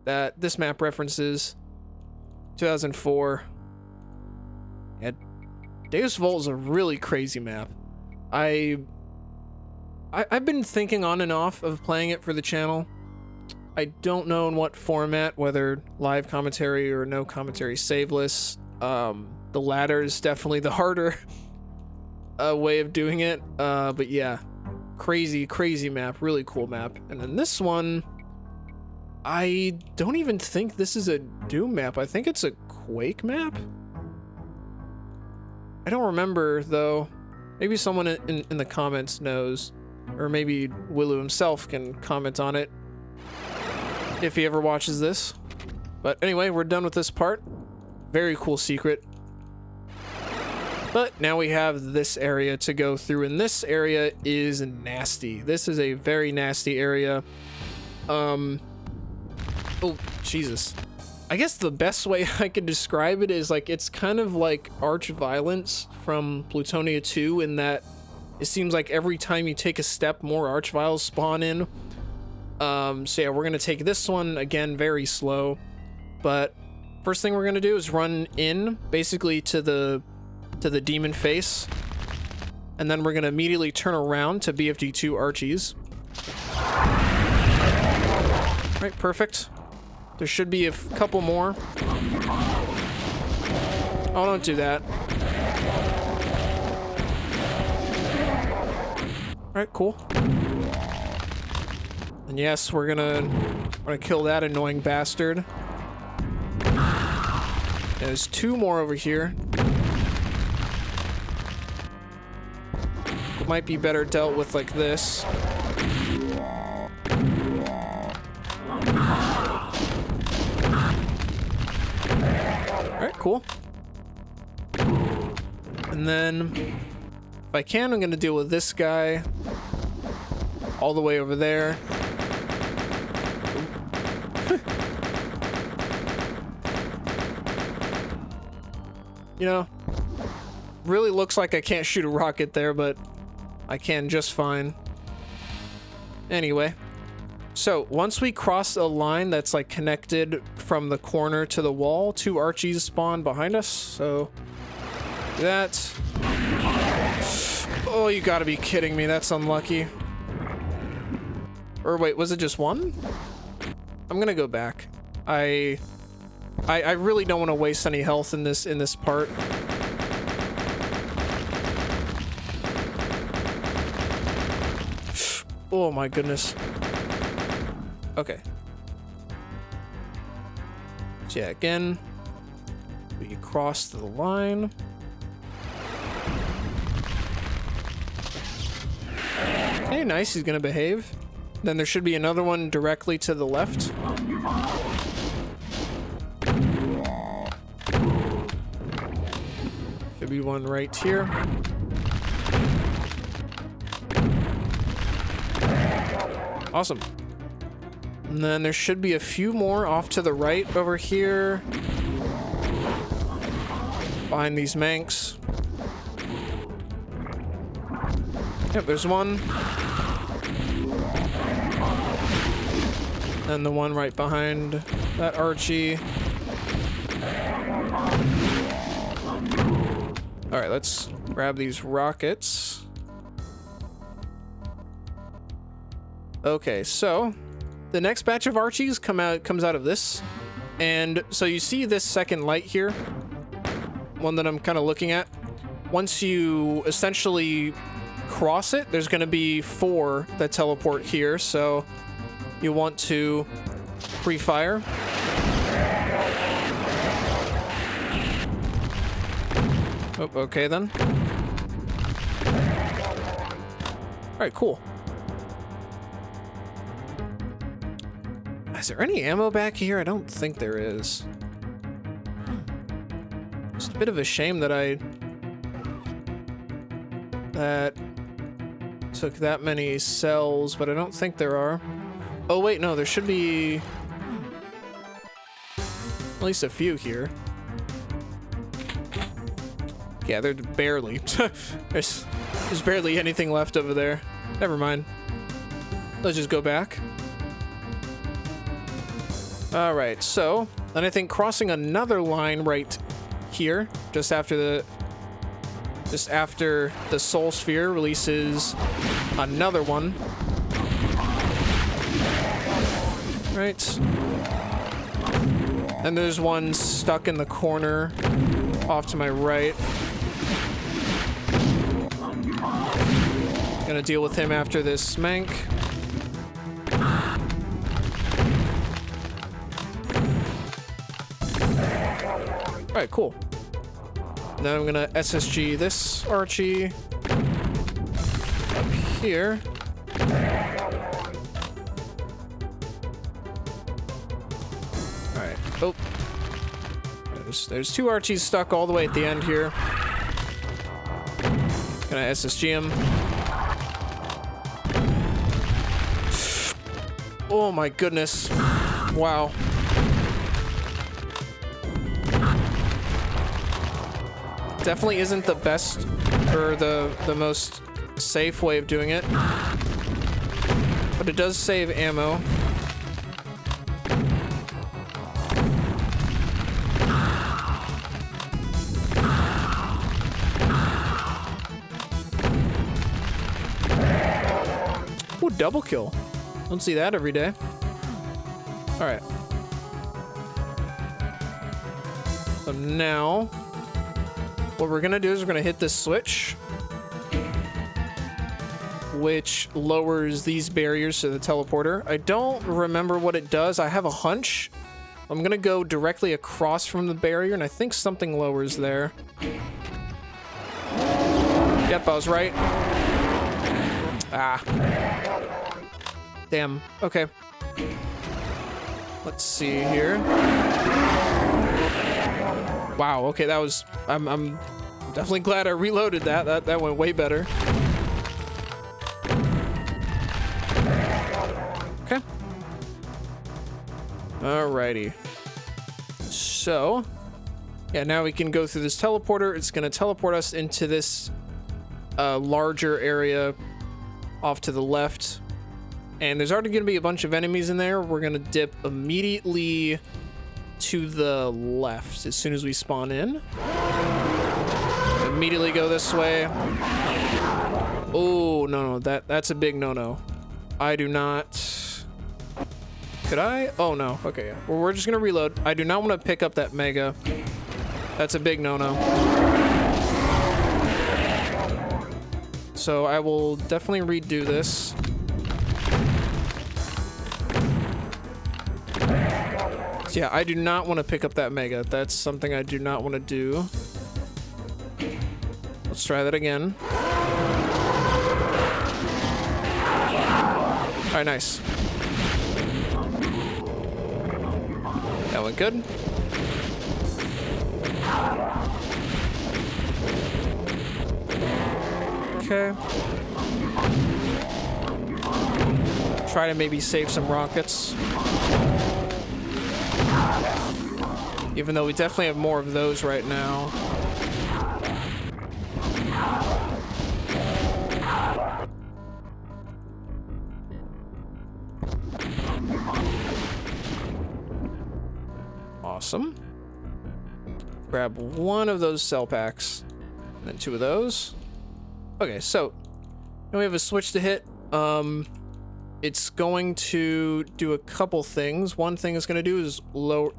that this map references. 2004. Yeah, Deus Vult is a really crazy map. I've been thinking on and off of playing it for the channel. I don't know in what format, whether live commentary or no commentary saveless. The latter is definitely the harder way of doing it. But yeah, crazy map, really cool map. And then this one, I don't even think this is a Doom map. I think it's a Quake map. I don't remember though. Maybe someone in the comments knows, or maybe Willu himself can comment on it if he ever watches this. But anyway, we're done with this part. Very cool secret. But now we have this area to go through, and this area is nasty. This is a very nasty area. Oh, Jesus. I guess the best way I could describe it is like it's kind of like Arch Violence from Plutonia 2 in that it seems like every time you take a step, more Archviles spawn in. So yeah, we're gonna take this one again, very slow. But first thing we're gonna do is run in, basically to the demon face, and then we're gonna immediately turn around to BFG2 Archies. All right, perfect. There should be a couple more. Oh, don't do that. All right, cool. And yes, we're gonna kill that annoying bastard. There's two more over here. It might be better dealt with like this. Alright, cool. And then, if I can, I'm gonna deal with this guy all the way over there. You know, really looks like I can't shoot a rocket there, but I can just fine. Anyway, so once we cross a line that's like connected from the corner to the wall, two Archies spawn behind us. So that. Oh, you gotta be kidding me. That's unlucky. Or wait, was it just one? I'm gonna go back. I really don't want to waste any health in this part. Oh my goodness. Okay. So yeah, again, we cross the line. Okay, nice. He's gonna behave. Then there should be another one directly to the left. Should be one right here. Awesome. And then there should be a few more off to the right over here. Behind these Manx. Yep, there's one. And the one right behind that Archie. All right, let's grab these rockets. Okay, so the next batch of Archies comes out of this. And so you see this second light here, one that I'm kind of looking at. Once you essentially cross it, there's going to be 4 that teleport here. So you want to pre-fire. Oh, okay then. All right, cool. Is there any ammo back here? I don't think there is. It's a bit of a shame that that took that many cells, but I don't think there are. Oh wait, no, there should be at least a few here. Yeah, they're barely. There's barely anything left over there. Never mind. Let's just go back. All right, so then I think crossing another line right here, just after the Soul Sphere releases another one. Right. And there's one stuck in the corner off to my right. Gonna deal with him after this Mank. All right, cool. Now I'm gonna SSG this Archie up here. All right. Oh, there's 2 Archies stuck all the way at the end here. Gonna SSG him. Oh my goodness! Wow. Definitely isn't the best or the most safe way of doing it, but it does save ammo. Ooh, double kill. Don't see that every day. All right. So now, what we're gonna do is we're gonna hit this switch, which lowers these barriers to the teleporter. I don't remember what it does. I have a hunch. I'm gonna go directly across from the barrier, and I think something lowers there. Yep, I was right. Ah. Damn. Okay. Let's see here. Wow. Okay, that was. I'm definitely glad I reloaded that. That went way better. Okay. Alrighty. So, yeah, now we can go through this teleporter. It's gonna teleport us into this larger area off to the left. And there's already gonna be a bunch of enemies in there. We're gonna dip immediately to the left as soon as we spawn in. Immediately go this way. Oh, no, that's a big no-no. I do not... Could I? Oh, no. Okay, yeah. Well, we're just gonna reload. I do not want to pick up that mega. That's a big no-no. So I will definitely redo this. Yeah, I do not want to pick up that mega. That's something I do not want to do. Let's try that again. All right, nice. That went good. Okay. Try to maybe save some rockets. Even though we definitely have more of those right now. Awesome. Grab one of those cell packs, and then two of those. Okay, so now we have a switch to hit. It's going to do a couple things. One thing it's going to do is lower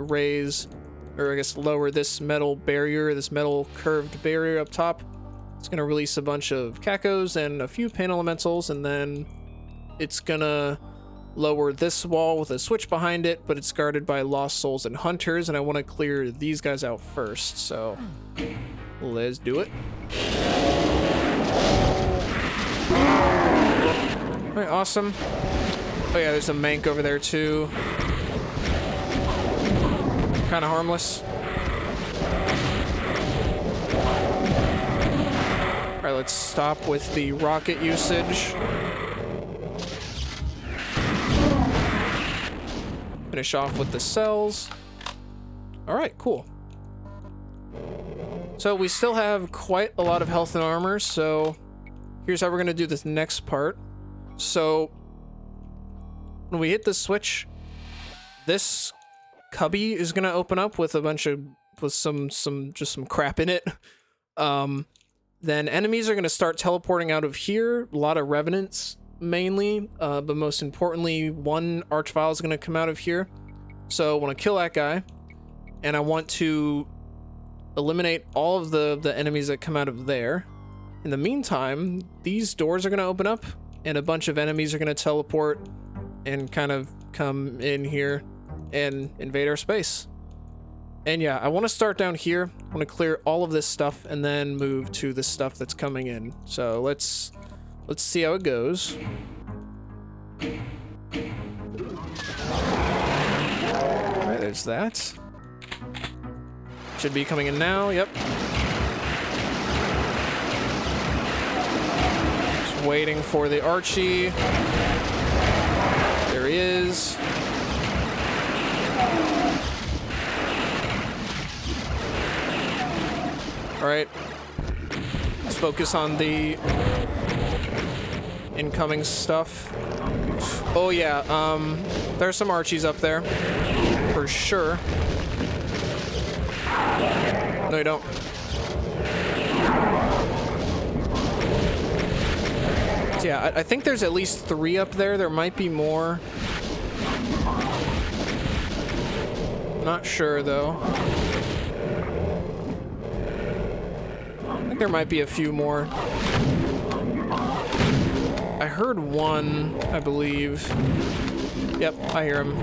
this metal barrier, this metal curved barrier up top. It's going to release a bunch of cacos and a few pain elementals, and then it's going to lower this wall with a switch behind it, but it's guarded by lost souls and hunters, and I want to clear these guys out first, so let's do it. All right, awesome. Oh yeah, there's a mank over there too. Kind of harmless. All right, let's stop with the rocket usage. Finish off with the cells. All right, cool. So we still have quite a lot of health and armor, so here's how we're gonna do this next part. So when we hit the switch, this cubby is gonna open up with a bunch of some crap in it. Then enemies are gonna start teleporting out of here. A lot of revenants mainly, but most importantly, one archvile is gonna come out of here. So I want to kill that guy, and I want to eliminate all of the enemies that come out of there. In the meantime, these doors are gonna open up, and a bunch of enemies are gonna teleport and kind of come in here and invade our space. And yeah, I want to start down here. I want to clear all of this stuff and then move to the stuff that's coming in. So let's see how it goes. All right, there's that. Should be coming in now. Yep. Just waiting for the Archie. There he is. All right, focus on the incoming stuff. Oh yeah, there's some Archies up there. For sure. No, you don't. So yeah, I think there's at least 3 up there. There might be more. Not sure, though. I think there might be a few more. I heard one, I believe. Yep, I hear him.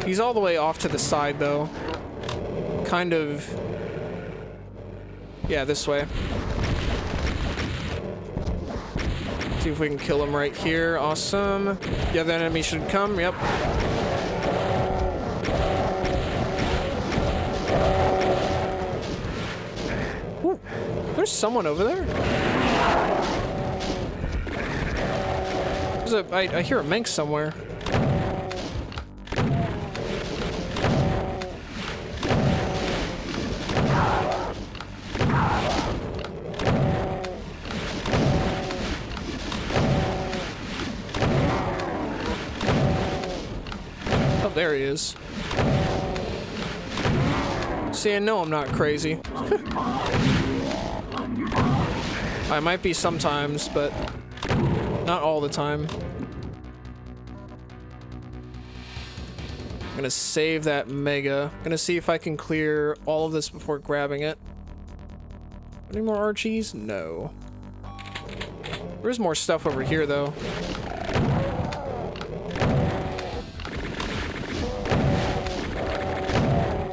He's all the way off to the side, though. Kind of... yeah, this way. See if we can kill him right here. Awesome. The other enemy should come. Yep. Ooh, there's someone over there. I hear a Manx somewhere. There he is. See, I know I'm not crazy. I might be sometimes, but not all the time. I'm gonna save that mega. I'm gonna see if I can clear all of this before grabbing it. Any more Archies? No. There's more stuff over here, though.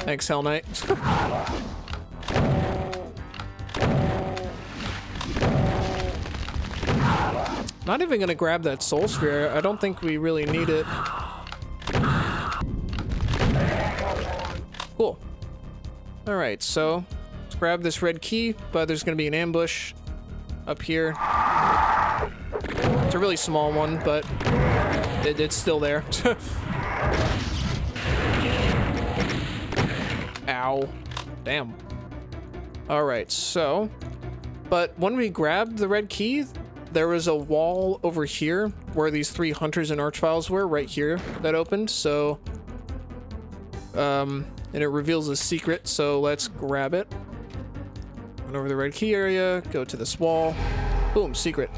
Thanks, Hell Knight. Not even gonna grab that Soul Sphere. I don't think we really need it. Cool. Alright, so let's grab this red key, but there's gonna be an ambush up here. It's a really small one, but it's still there. Ow. Damn. Alright, so... but when we grabbed the red key, there was a wall over here where these 3 hunters and archviles were, right here, that opened, so... and it reveals a secret, so let's grab it. Run over the red key area, go to this wall. Boom, secret.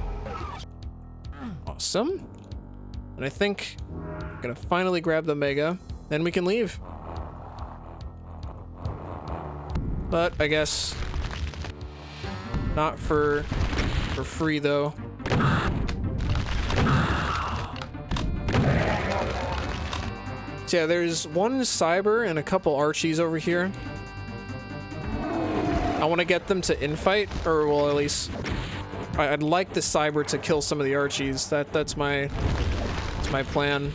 Awesome. And I think I'm gonna finally grab the mega, then we can leave. But I guess not for free, though. So yeah, there's one cyber and a couple Archies over here. I want to get them to infight, or well, at least I'd like the cyber to kill some of the Archies. That's my plan.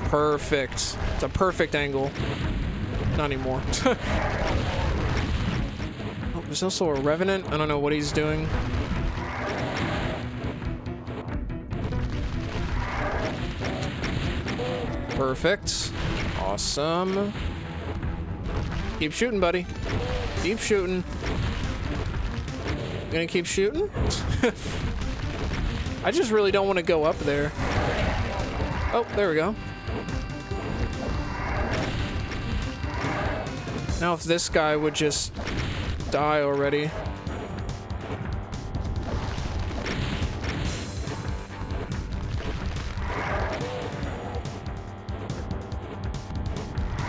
Perfect. It's a perfect angle. Not anymore. Oh, there's also a Revenant. I don't know what he's doing. Perfect. Awesome. Keep shooting, buddy. Keep shooting. You gonna keep shooting? I just really don't want to go up there. Oh, there we go. Now if this guy would just die already.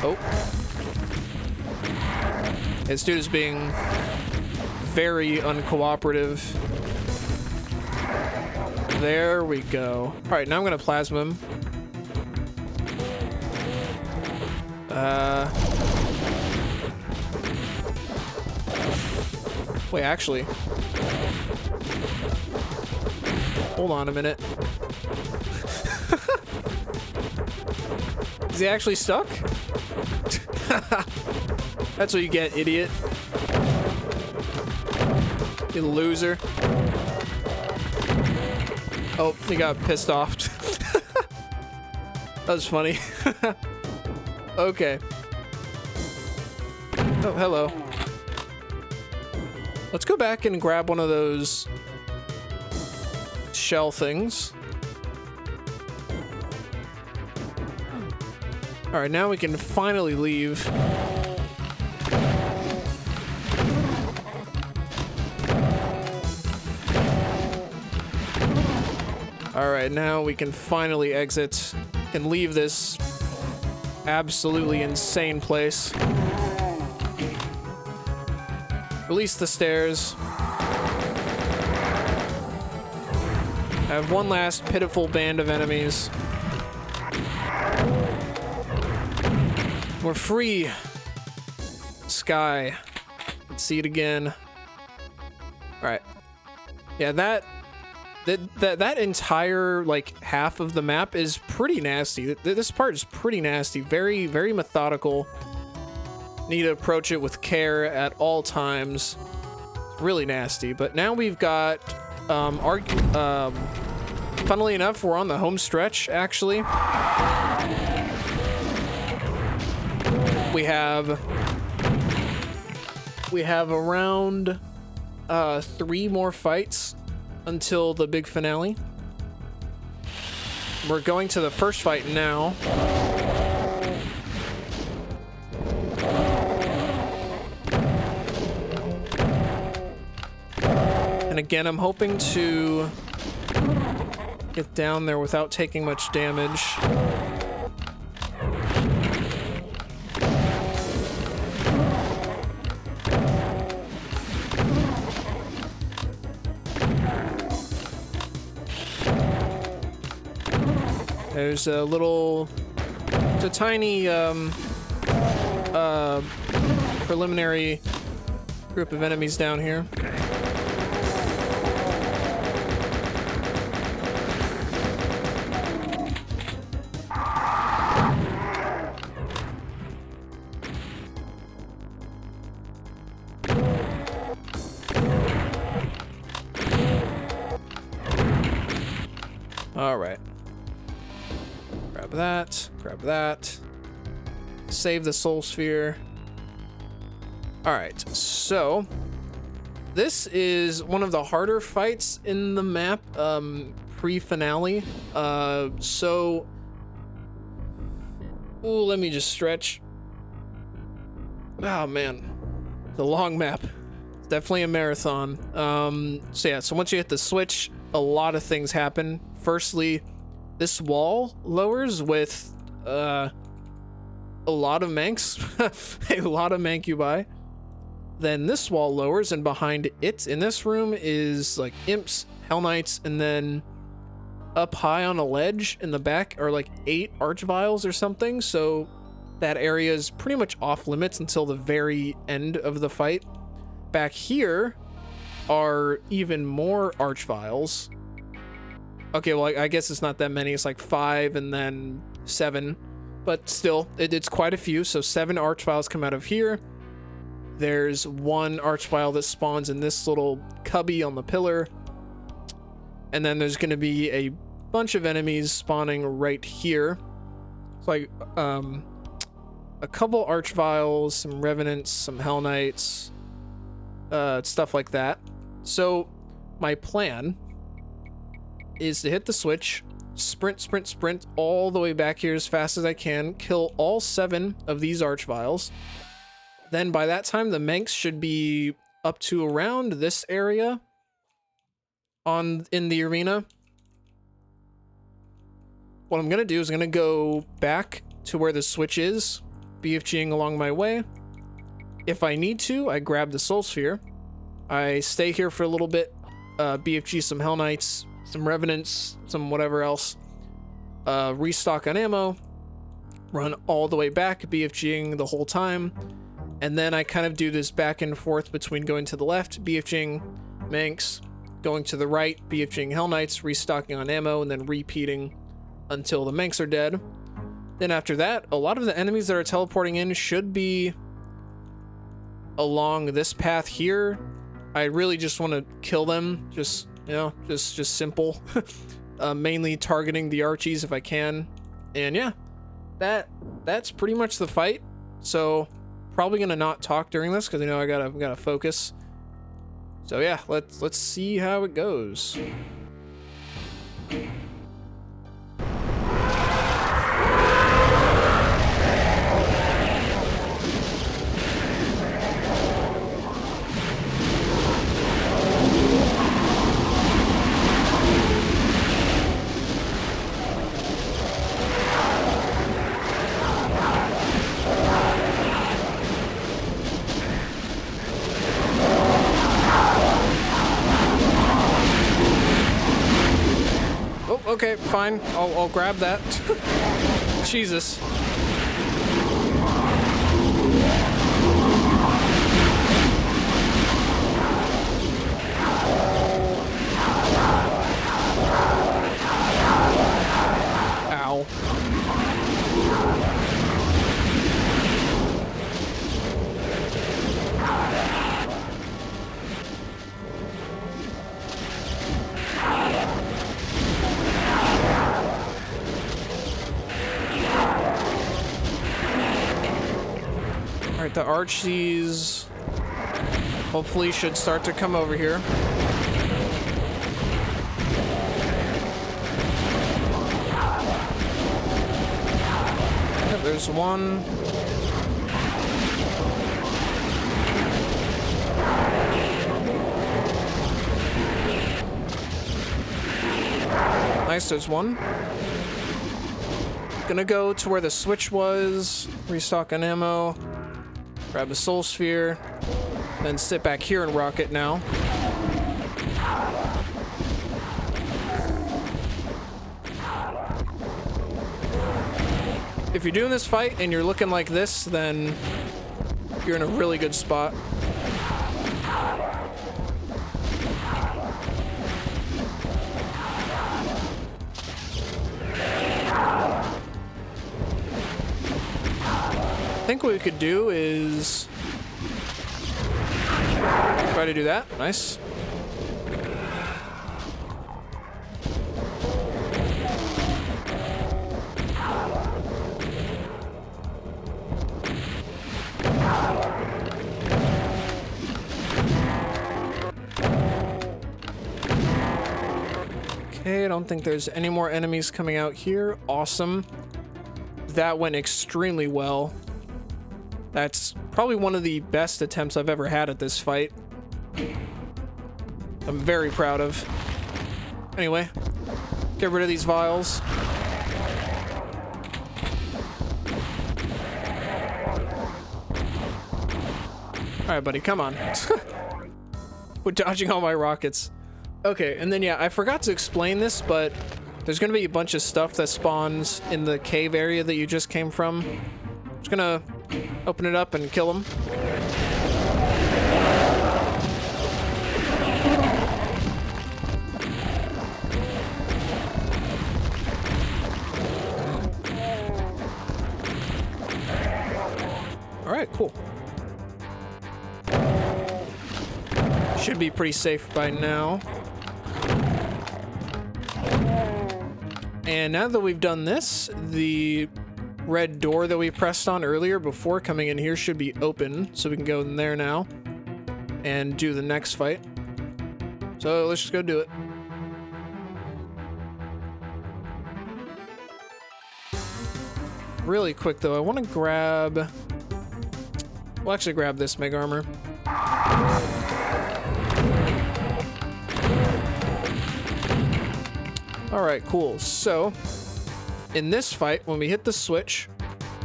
Oh. This dude is being very uncooperative. There we go. Alright, now I'm gonna plasma him. Wait, actually. Hold on a minute. Is he actually stuck? That's what you get, idiot. You loser. Oh, he got pissed off. That was funny. Okay. Oh, hello. Let's go back and grab one of those shell things. All right, now we can finally leave. All right, now we can finally exit and leave this absolutely insane place. Release the stairs. I have one last pitiful band of enemies. We're free. Sky. Let's see it again. All right. Yeah, that entire like half of the map is pretty nasty. This part is pretty nasty. Very, very methodical. Need to approach it with care at all times. Really nasty. But now we've got funnily enough, we're on the home stretch actually. We have around 3 more fights until the big finale. We're going to the first fight now. And again, I'm hoping to get down there without taking much damage. There's a little, it's a tiny preliminary group of enemies down here. All right. Grab that. Save the soul sphere. All right, so this is one of the harder fights in the map, pre-finale. Ooh, let me just stretch. Oh man, it's a long map. It's definitely a marathon. So yeah, so once you hit the switch, a lot of things happen. Firstly, this wall lowers with a lot of manks, a lot of mancubi. Then this wall lowers, and behind it in this room is like imps, hell knights, and then up high on a ledge in the back are like 8 archviles or something. So that area is pretty much off limits until the very end of the fight. Back here are even more archviles. Okay, well, I guess it's not that many. It's like 5 and then 7, but still, it's quite a few. So 7 archviles come out of here. There's 1 archvile that spawns in this little cubby on the pillar. And then there's going to be a bunch of enemies spawning right here. It's like a couple archviles, some revenants, some hell knights, stuff like that. So my plan is to hit the switch, sprint all the way back here as fast as I can, kill all 7 of these archviles. Then by that time, the Manx should be up to around this area in the arena. What I'm gonna do is I'm gonna go back to where the switch is, BFGing along my way. If I need to, I grab the soul sphere. I stay here for a little bit, BFG some hell knights, some revenants, some whatever else, restock on ammo, run all the way back, BFGing the whole time, and then I kind of do this back and forth between going to the left, BFGing Manx, going to the right, BFGing Hell Knights, restocking on ammo, and then repeating until the Manx are dead. Then after that, a lot of the enemies that are teleporting in should be along this path here. I really just want to kill them, just, you know, just simple. Mainly targeting the Archies if I can. And yeah, that's pretty much the fight. So probably gonna not talk during this because I know I gotta focus. So yeah, let's see how it goes. Okay, fine. I'll grab that. Jesus. Ow. Alright, the Archies hopefully should start to come over here. Yep, there's one. Nice, there's one. Gonna go to where the switch was, restock on ammo, grab a soul sphere, then sit back here and rock it now. If you're doing this fight and you're looking like this, then you're in a really good spot. I think what we could do is try to do that. Nice. Okay, I don't think there's any more enemies coming out here. Awesome. That went extremely well. That's probably one of the best attempts I've ever had at this fight. I'm very proud of. Anyway, get rid of these vials. Alright, buddy, come on. We're dodging all my rockets. Okay, and then yeah, I forgot to explain this, but there's gonna be a bunch of stuff that spawns in the cave area that you just came from. I'm just gonna open it up and kill them. All right, cool. Should be pretty safe by now. And now that we've done this, the red door that we pressed on earlier before coming in here should be open, so we can go in there now and do the next fight. So let's just go do it. Really quick though, I want to grab... We'll actually grab this mega armor. Alright, cool. So, in this fight, when we hit the switch,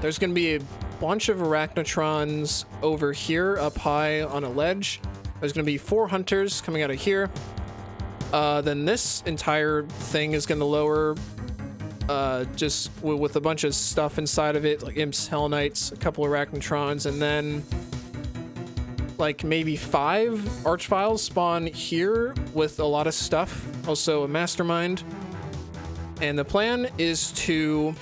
there's going to be a bunch of arachnotrons over here, up high on a ledge. There's going to be 4 hunters coming out of here. Then this entire thing is going to lower just with a bunch of stuff inside of it, like imps, hell knights, a couple arachnotrons, and then like maybe 5 archviles spawn here with a lot of stuff. Also a mastermind. And the plan is to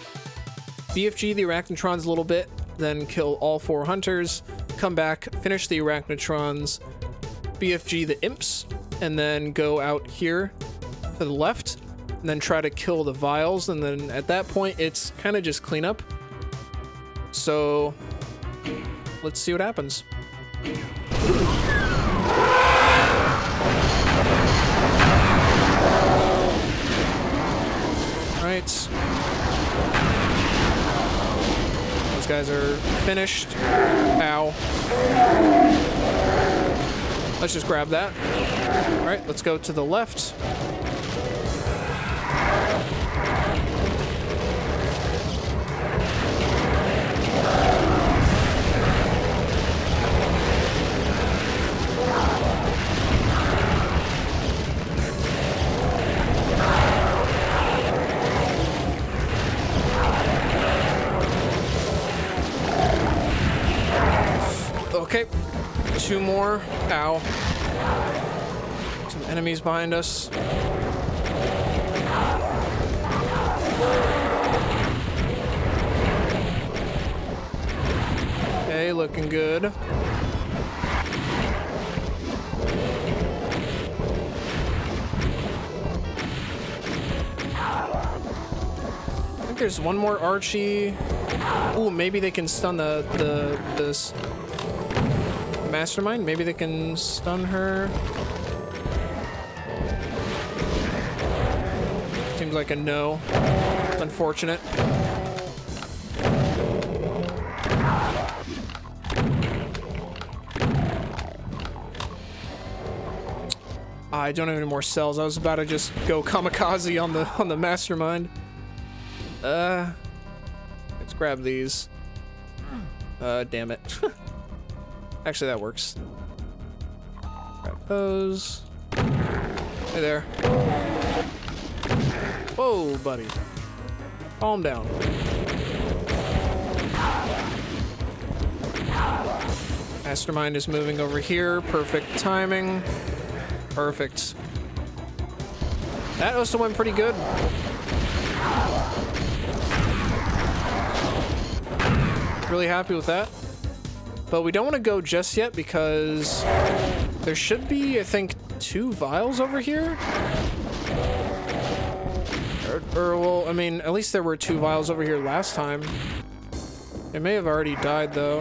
BFG the arachnotrons a little bit, then kill all 4 hunters, come back, finish the arachnotrons, BFG the imps, and then go out here to the left, and then try to kill the vials. And then at that point, it's kind of just cleanup. So let's see what happens. Right. Those guys are finished. Ow. Let's just grab that. All right, let's go to the left. Okay, 2 more. Ow. Some enemies behind us. Okay, looking good. I think there's one more Archie. Ooh, maybe they can stun this mastermind. Maybe they can stun her. Seems like a no. It's unfortunate. I don't have any more cells. I was about to just go kamikaze on the mastermind. Let's grab these. Damn it. Actually, that works. Grab those. Hey there. Whoa, buddy. Calm down. Mastermind is moving over here. Perfect timing. Perfect. That also went pretty good. Really happy with that. But we don't want to go just yet because there should be, I think, 2 vials over here. Or well, I mean, at least there were 2 vials over here last time. They may have already died, though.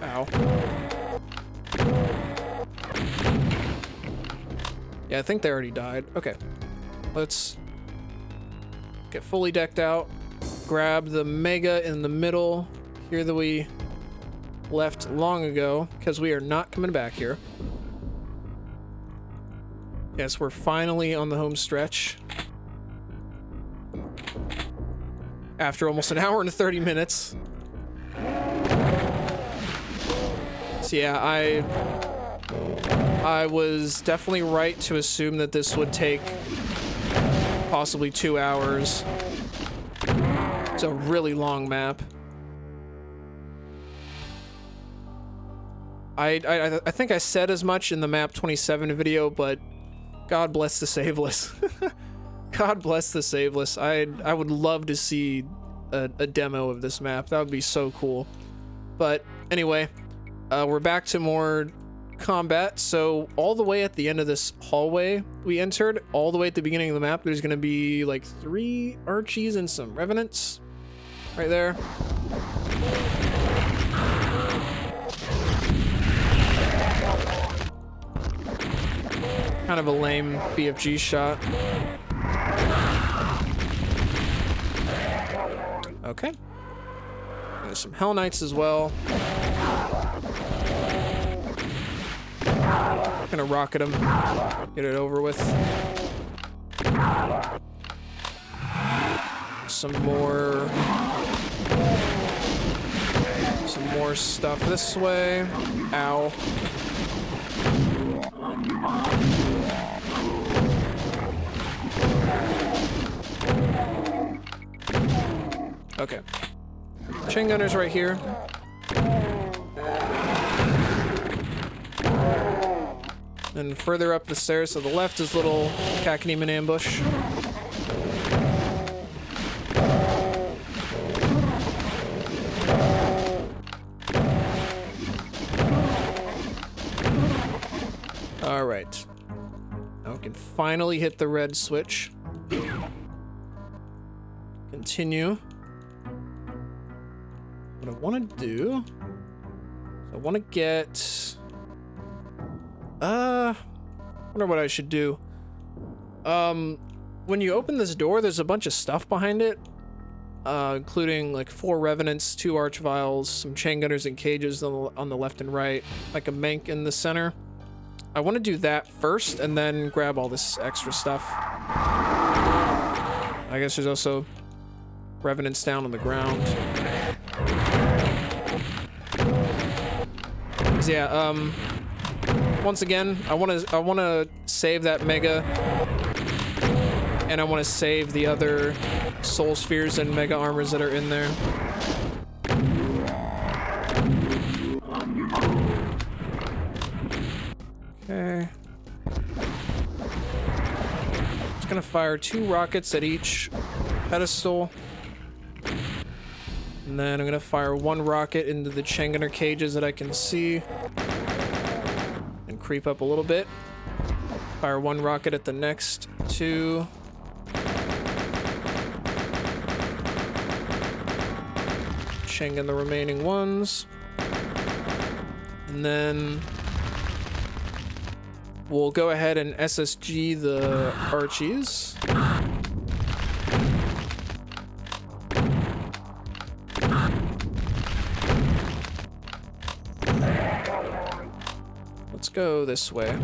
Ow. Yeah, I think they already died. Okay. Let's get fully decked out. Grab the mega in the middle here that we left long ago, because we are not coming back here. Yes, we're finally on the home stretch. After almost an hour and 30 minutes. So yeah, I was definitely right to assume that this would take possibly 2 hours. It's a really long map. I think I said as much in the map 27 video, but God bless the saveless. God bless the saveless. I would love to see a demo of this map. That would be so cool. But anyway, we're back to more combat. So all the way at the end of this hallway we entered, all the way at the beginning of the map, there's going to be like 3 Archies and some Revenants right there. Kind of a lame BFG shot. Okay. There's some Hell Knights as well. Gonna rocket them. Get it over with. Some more stuff this way. Ow. Okay. Chain gunners right here. And further up the stairs to the left is little Cacneyman ambush. All right. Now we can finally hit the red switch. Continue. what I want to do, I want to get, I wonder what I should do. When you open this door, there's a bunch of stuff behind it, including like 4 revenants, 2 archviles, some chain gunners and cages on the left and right, like a mank in the center. I want to do that first and then grab all this extra stuff. I guess there's also revenants down on the ground. So yeah, once again, I want to save that mega, and I want to save the other soul spheres and mega armors that are in there. Okay. Just gonna fire 2 rockets at each pedestal. And then I'm gonna fire 1 rocket into the chain gunner cages that I can see. And creep up a little bit. Fire 1 rocket at the next 2. Chain gun the remaining ones. And then we'll go ahead and SSG the Archies. Let's go this way.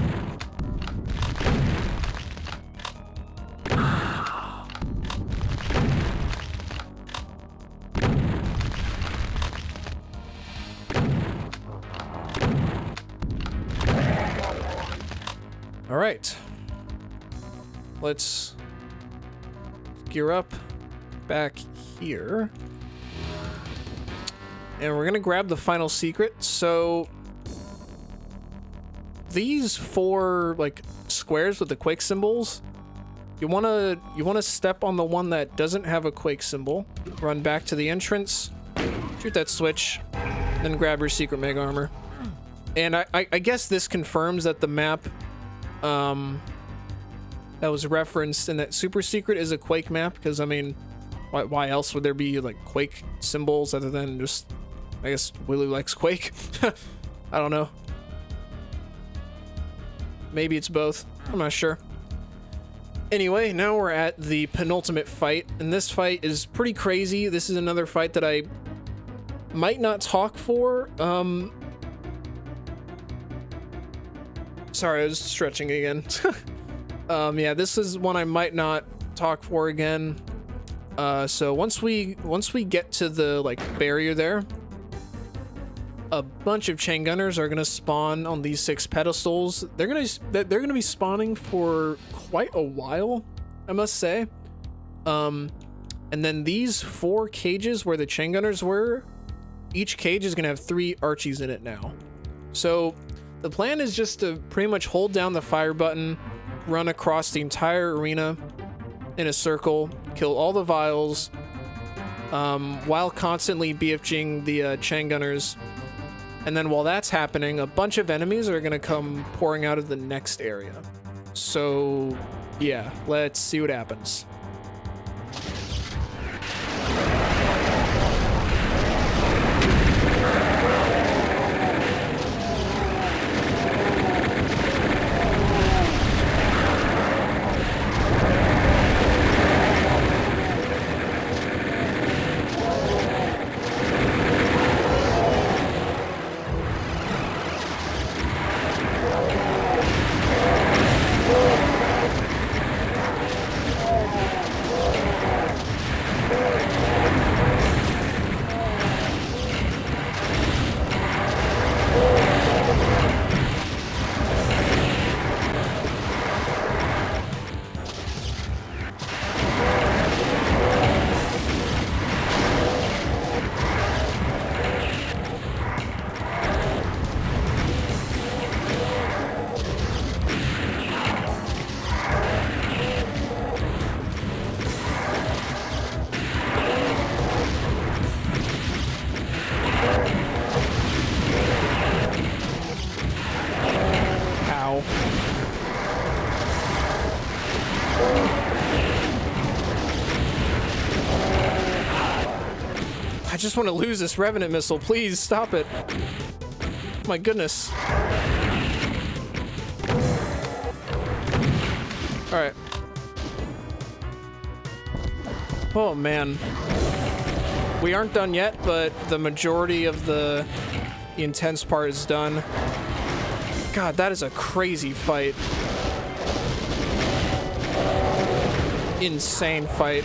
All right, let's gear up back here. And we're gonna grab the final secret. So these 4 like squares with the quake symbols, you wanna step on the one that doesn't have a quake symbol, run back to the entrance, shoot that switch, then grab your secret mega armor. And I guess this confirms that the map that was referenced in that super secret is a quake map, because I mean, why else would there be like quake symbols other than just, I guess Willy likes quake. I don't know, maybe it's both, I'm not sure. Anyway, now we're at the penultimate fight, and this fight is pretty crazy. This is another fight that I might not talk for. Sorry, I was stretching again. Yeah, this is one I might not talk for again. So once we get to the like barrier there, a bunch of chain gunners are gonna spawn on these 6 pedestals. They're gonna be spawning for quite a while, I must say. And then these 4 cages where the chain gunners were, each cage is gonna have 3 Archies in it now. So the plan is just to pretty much hold down the fire button, run across the entire arena in a circle, kill all the vials, while constantly BFGing the chain gunners. And then while that's happening, a bunch of enemies are gonna come pouring out of the next area. So yeah, let's see what happens. just want to lose this Revenant missile. Please stop it. My goodness. Alright. Oh man. We aren't done yet, but the majority of the intense part is done. God, that is a crazy fight. Insane fight.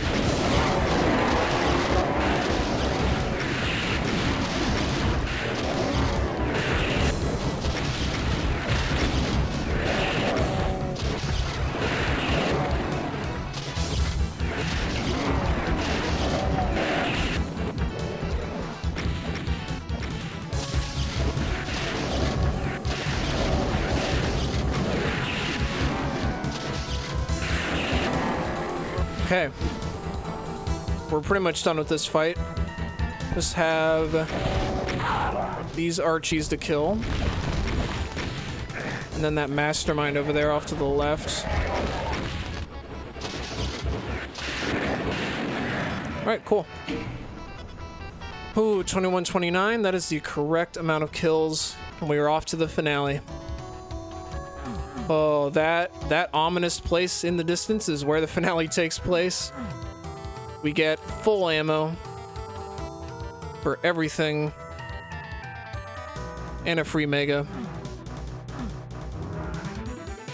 Okay, we're pretty much done with this fight. Just have these Archies to kill. And then that mastermind over there off to the left. Alright, cool. Ooh, 2129, that is the correct amount of kills. And we are off to the finale. Oh, that ominous place in the distance is where the finale takes place. We get full ammo for everything and a free mega.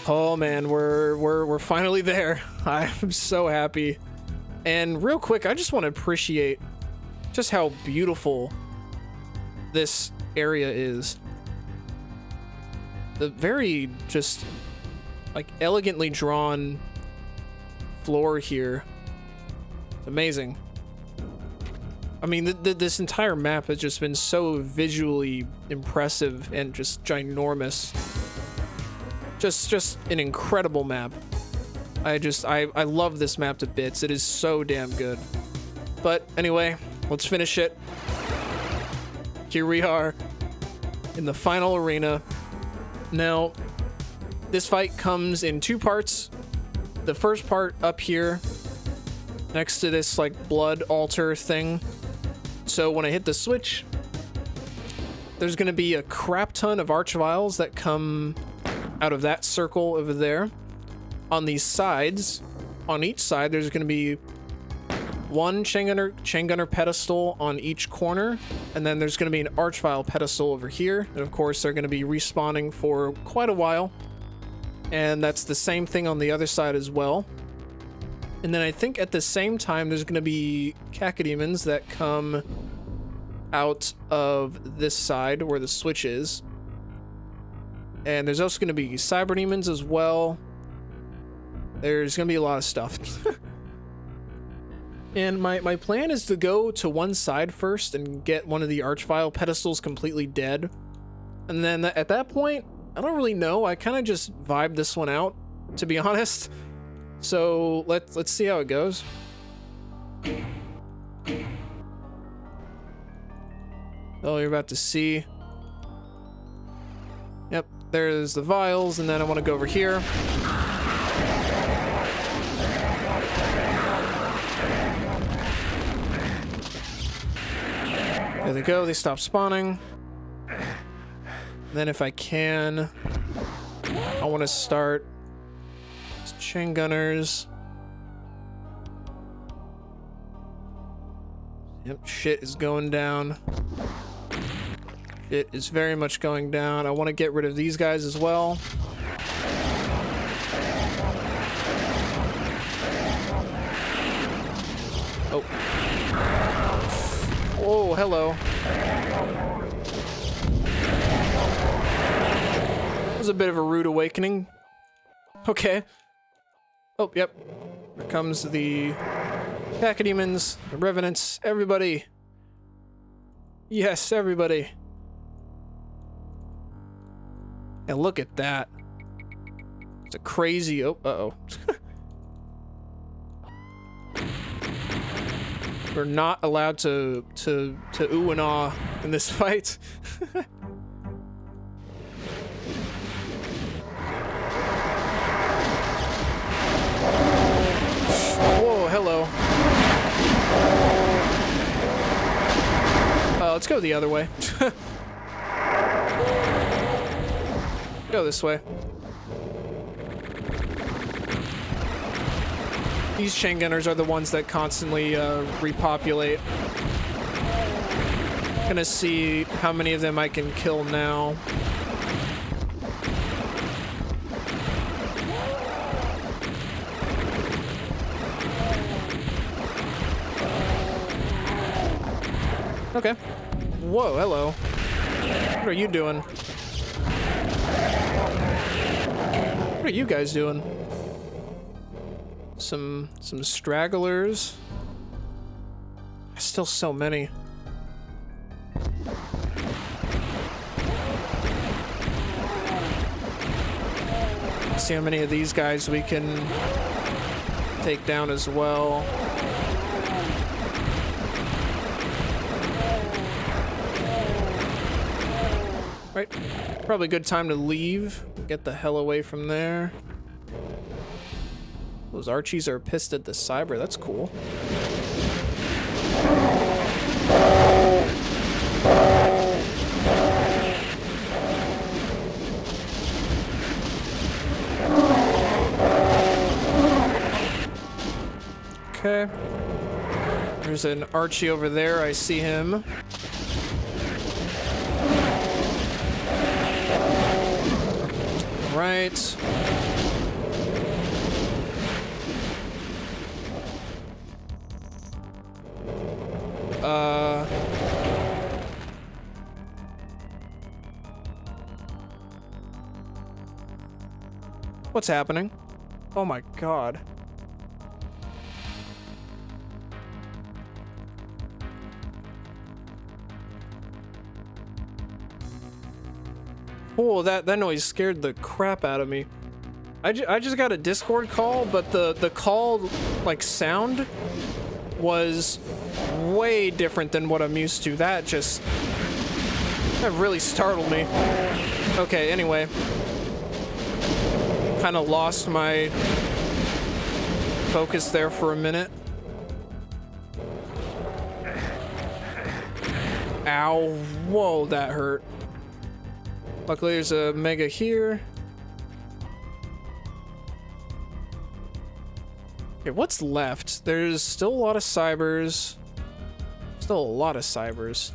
Oh man, we're finally there. I'm so happy. And real quick, I just want to appreciate just how beautiful this area is. The very just like elegantly drawn floor here. It's amazing. I mean, this entire map has just been so visually impressive and just ginormous. Just an incredible map. I love this map to bits. It is so damn good. But anyway, let's finish it. Here we are in the final arena. Now, this fight comes in two parts. The first part up here, next to this like blood altar thing. So when I hit the switch, there's gonna be a crap ton of archviles that come out of that circle over there. On these sides, on each side, there's gonna be one chain gunner pedestal on each corner, and then there's gonna be an archvile pedestal over here. And of course, they're gonna be respawning for quite a while. And that's the same thing on the other side as well. And then I think at the same time, there's going to be cacodemons that come out of this side where the switch is. And there's also going to be cyberdemons as well. There's going to be a lot of stuff. And my plan is to go to one side first and get one of the archvile pedestals completely dead. And then at that point, I don't really know. I kind of just vibed this one out, to be honest. So let's see how it goes. Oh, you're about to see. Yep, there's the vials, and then I want to go over here. There they go. They stop spawning. Then if I can, I want to start chain gunners. Yep, shit is going down. It is very much going down. I want to get rid of these guys as well. Oh. Oh, hello. A bit of a rude awakening. Okay. Oh, yep. Here comes the cacodemons, the revenants, everybody. Yes, everybody. And look at that. It's a crazy... Oh, uh-oh. We're not allowed to ooh and ah in this fight. Whoa, hello. go the other way. Go this way. These chain gunners are the ones that constantly repopulate. Gonna see how many of them I can kill now. Okay. Whoa, hello. What are you doing? What are you guys doing? Some stragglers. Still so many. Let's see how many of these guys we can take down as well. Right, probably a good time to leave. Get the hell away from there. Those Archies are pissed at the Cyber, that's cool. Okay. There's an Archie over there, I see him. Right. What's happening? Oh my god. Oh, that noise scared the crap out of me. I just got a Discord call, but the call, like, sound was way different than what I'm used to. That really startled me. Okay, anyway. Kind of lost my focus there for a minute. Ow. Whoa, that hurt. Luckily, there's a mega here. Okay, what's left? There's still a lot of cybers. Still a lot of cybers.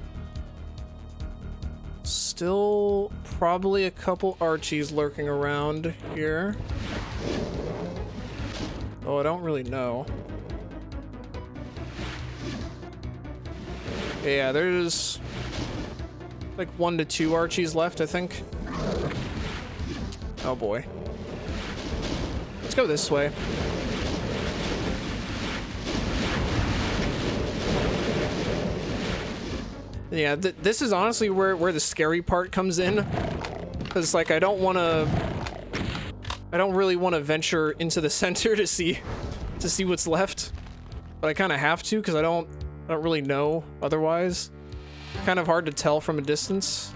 Still probably a couple Archies lurking around here. Oh, I don't really know. Yeah, there's like 1 to 2 Archies left, I think. Oh boy. Let's go this way. Yeah, this is honestly where the scary part comes in. Because, like, I don't really want to venture into the center to see what's left. But I kind of have to, because I don't really know otherwise. Kind of hard to tell from a distance.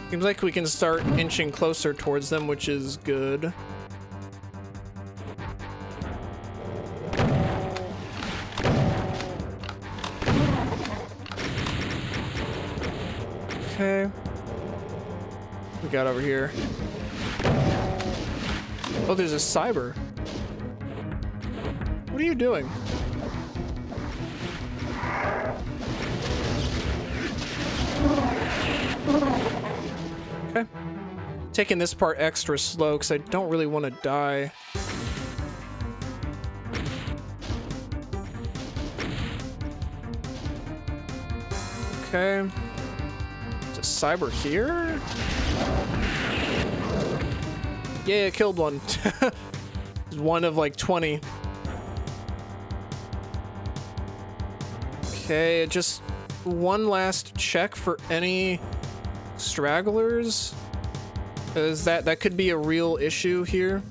Seems like we can start inching closer towards them, which is good. Okay. What we got over here? Oh, there's a cyber. What are you doing? Okay. Taking this part extra slow because I don't really want to die. Okay. There's a cyber here? Yeah, I killed one. One of like 20. Okay, just one last check for any stragglers. Because that could be a real issue here.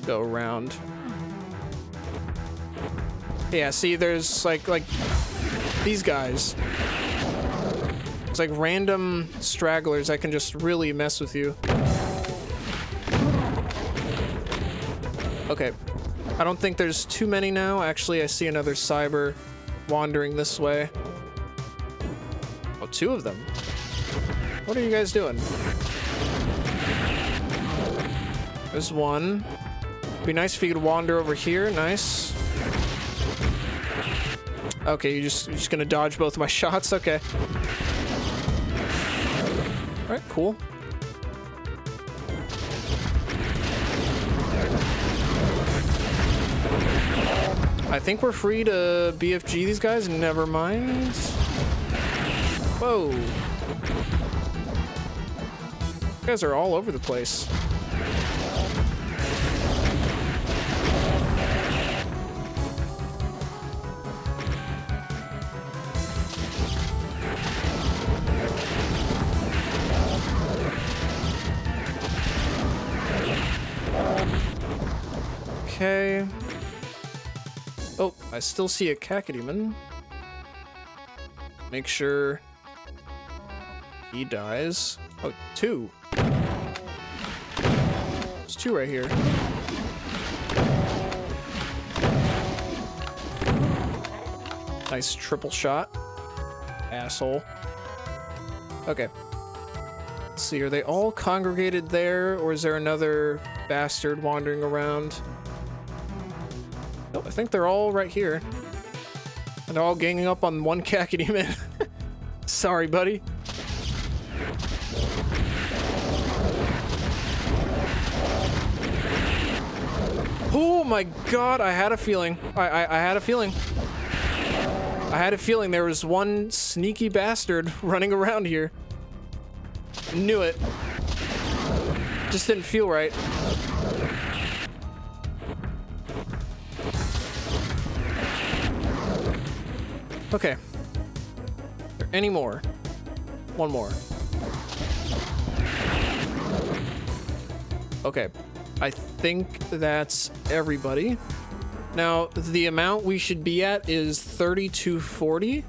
Go around. Yeah, see, there's like these guys. It's like random stragglers that can just really mess with you. Okay. I don't think there's too many now. Actually, I see another cyber wandering this way. Oh, 2 of them. What are you guys doing? There's one. Be nice if you could wander over here. Nice. Okay, you're just gonna dodge both of my shots. Okay. All right, cool. I think we're free to BFG these guys. Never mind. Whoa. You guys are all over the place. Okay. Oh, I still see a Cacodemon. Make sure he dies. Oh, 2. There's 2 right here. Nice triple shot. Asshole. Okay. Let's see, are they all congregated there, or is there another bastard wandering around? Oh, I think they're all right here. And they're all ganging up on one Cacodemon. Sorry, buddy. Oh my god, I had a feeling. I had a feeling. I had a feeling there was one sneaky bastard running around here. Knew it. Just didn't feel right. Okay. Are there any more? One more. Okay. I think that's everybody. Now, the amount we should be at is 3240.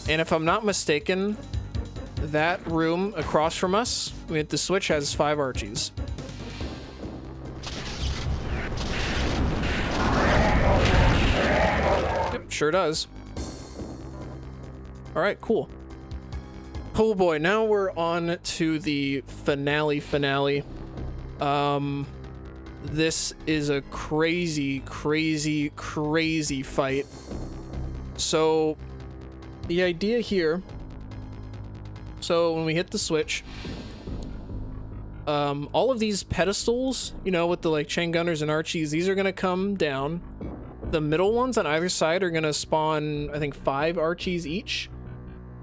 And if I'm not mistaken, that room across from us, with the switch, has 5 Archies. Yep, sure does. All right, cool. Oh boy, now we're on to the finale. This is a crazy fight. So the idea here, so when we hit the switch, all of these pedestals, you know, with the like chain gunners and Archies, these are gonna come down. The middle ones on either side are gonna spawn, I think, 5 Archies each.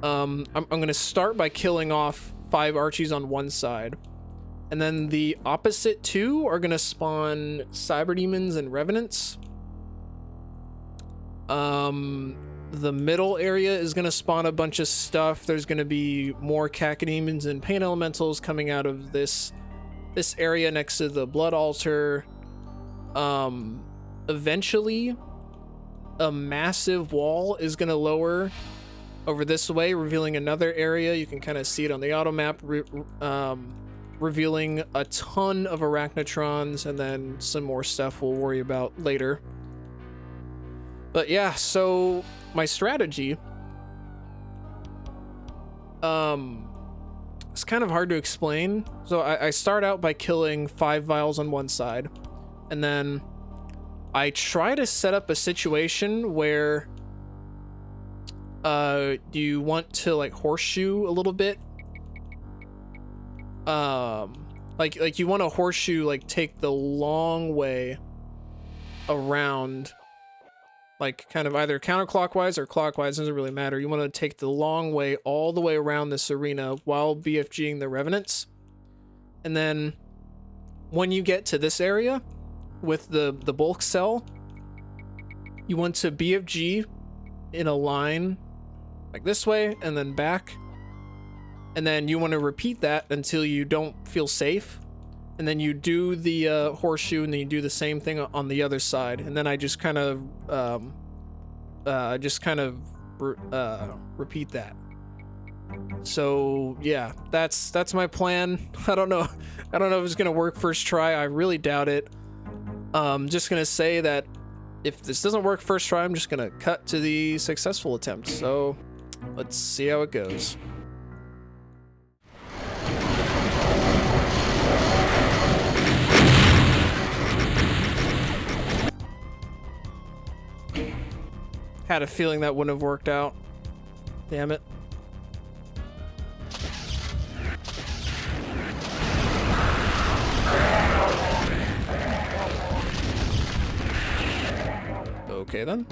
I'm gonna start by killing off 5 Archies on one side. And then the opposite 2 are gonna spawn Cyber Demons and Revenants. The middle area is gonna spawn a bunch of stuff. There's gonna be more Cacodemons and Pain Elementals coming out of this area next to the Blood Altar. Eventually, a massive wall is gonna lower over this way, revealing another area. You can kind of see it on the auto map, revealing a ton of Arachnotrons, and then some more stuff we'll worry about later. But yeah, so my strategy, it's kind of hard to explain. So I start out by killing 5 vials on one side, and then I try to set up a situation where you want to like horseshoe a little bit. Like you want to horseshoe, like take the long way around, like kind of either counterclockwise or clockwise, doesn't really matter. You want to take the long way all the way around this arena while BFGing the Revenants. And then when you get to this area with the bulk cell, you want to BFG in a line like this way and then back. And then you want to repeat that until you don't feel safe. and then you do the horseshoe, and then you do the same thing on the other side, and then I just kind of repeat that. So yeah, that's my plan. I don't know if it's gonna work first try. I really doubt it. Just gonna say that if this doesn't work first try, I'm just gonna cut to the successful attempt. So let's see how it goes. Had a feeling that wouldn't have worked out. Damn it. Okay then.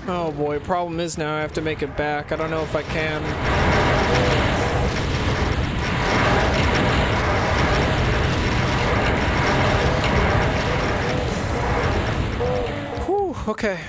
Oh boy, problem is now I have to make it back. I don't know if I can. Whew, okay.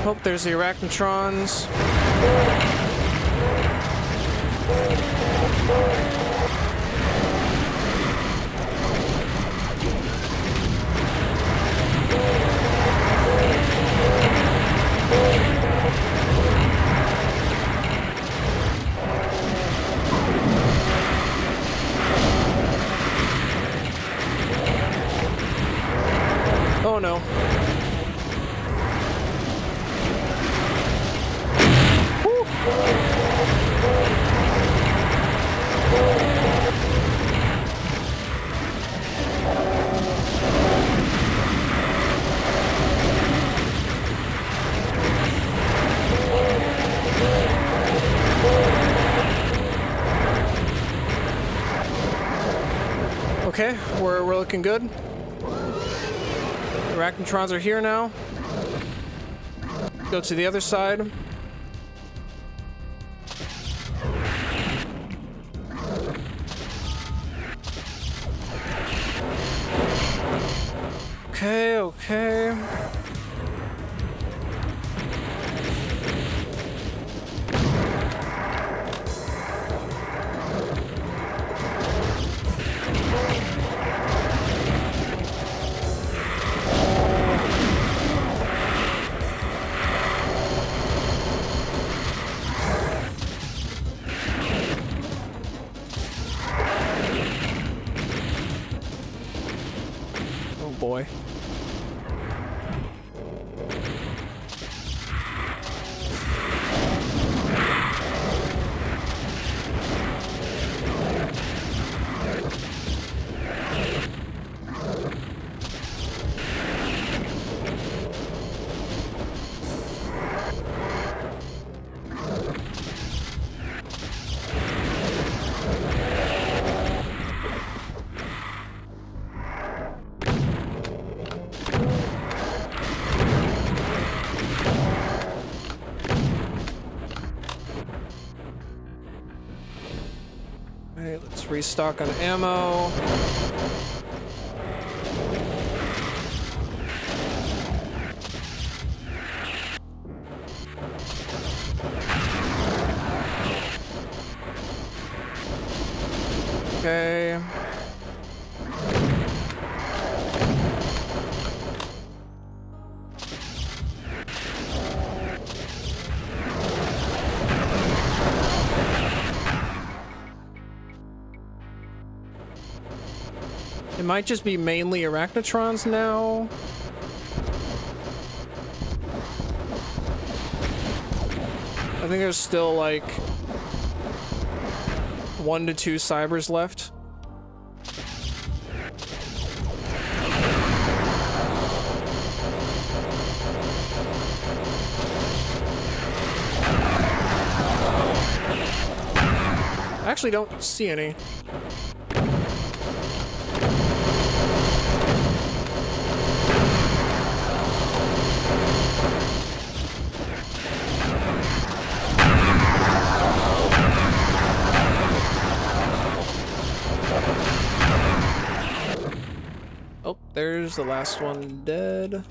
Oh, there's the arachnotrons. Oh no. Okay, we're looking good. Arachnotrons are here now. Go to the other side. Okay, okay. Oh boy. Alright, let's restock on ammo. Okay. It might just be mainly arachnotrons now. I think there's still like 1 to 2 cybers left. I actually don't see any. Oh, there's the last one dead.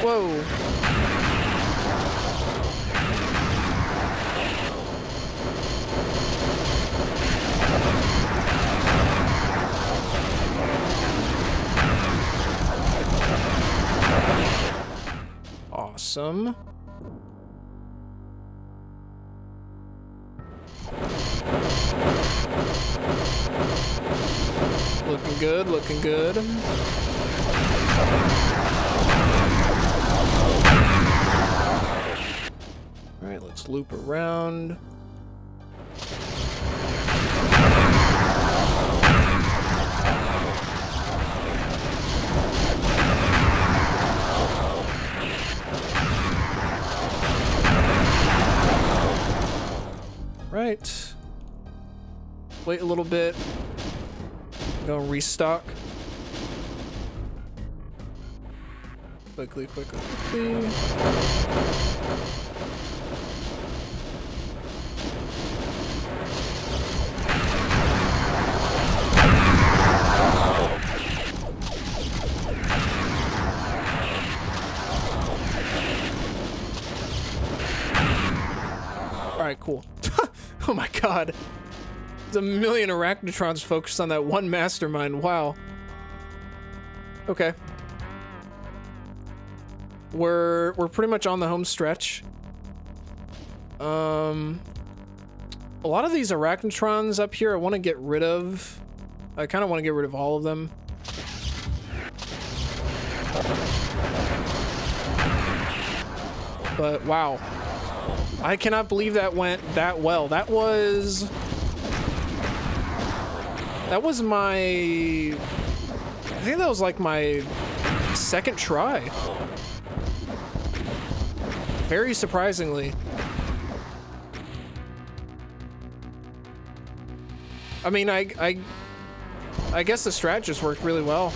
Whoa. Awesome. Looking good, looking good. Alright, let's loop around. Right. Wait a little bit. Go restock. Quickly, quickly, quickly. Alright, cool. Oh my god. There's a million arachnotrons focused on that one mastermind. Wow. Okay. We're pretty much on the home stretch. A lot of these arachnotrons up here I want to get rid of. I kind of want to get rid of all of them. But wow. I cannot believe that went that well. That was my, I think that was like my second try. Very surprisingly. I mean, I guess the strat just worked really well.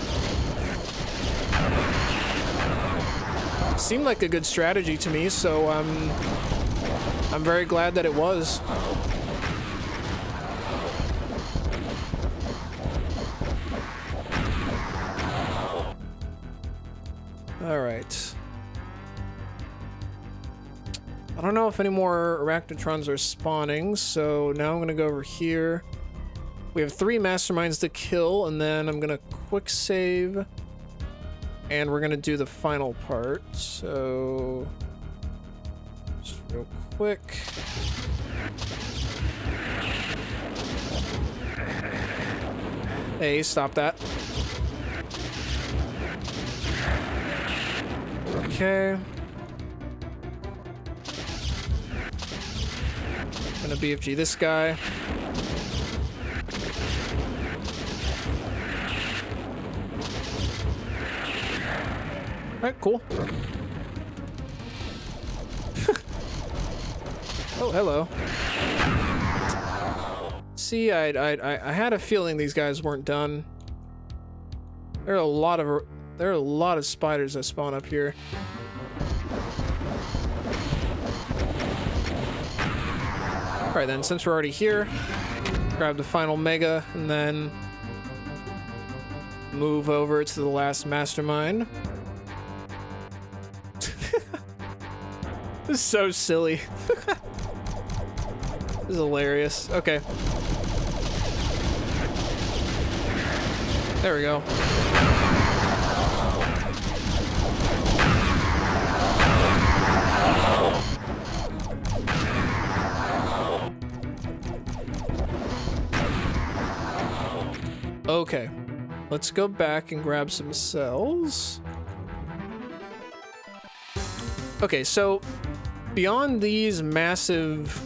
Seemed like a good strategy to me, so I'm very glad that it was. All right. I don't know if any more arachnotrons are spawning, so now I'm gonna go over here. We have 3 masterminds to kill, and then I'm gonna quick save, and we're gonna do the final part. So, just real quick. Hey, stop that. Okay. Gonna BFG this guy. Alright, cool. Oh, hello. See, I had a feeling these guys weren't done. There are a lot of spiders that spawn up here. Alright then, since we're already here, grab the final mega and then move over to the last mastermind. This is so silly. This is hilarious. Okay. There we go. Okay, let's go back and grab some cells. Okay, so beyond these massive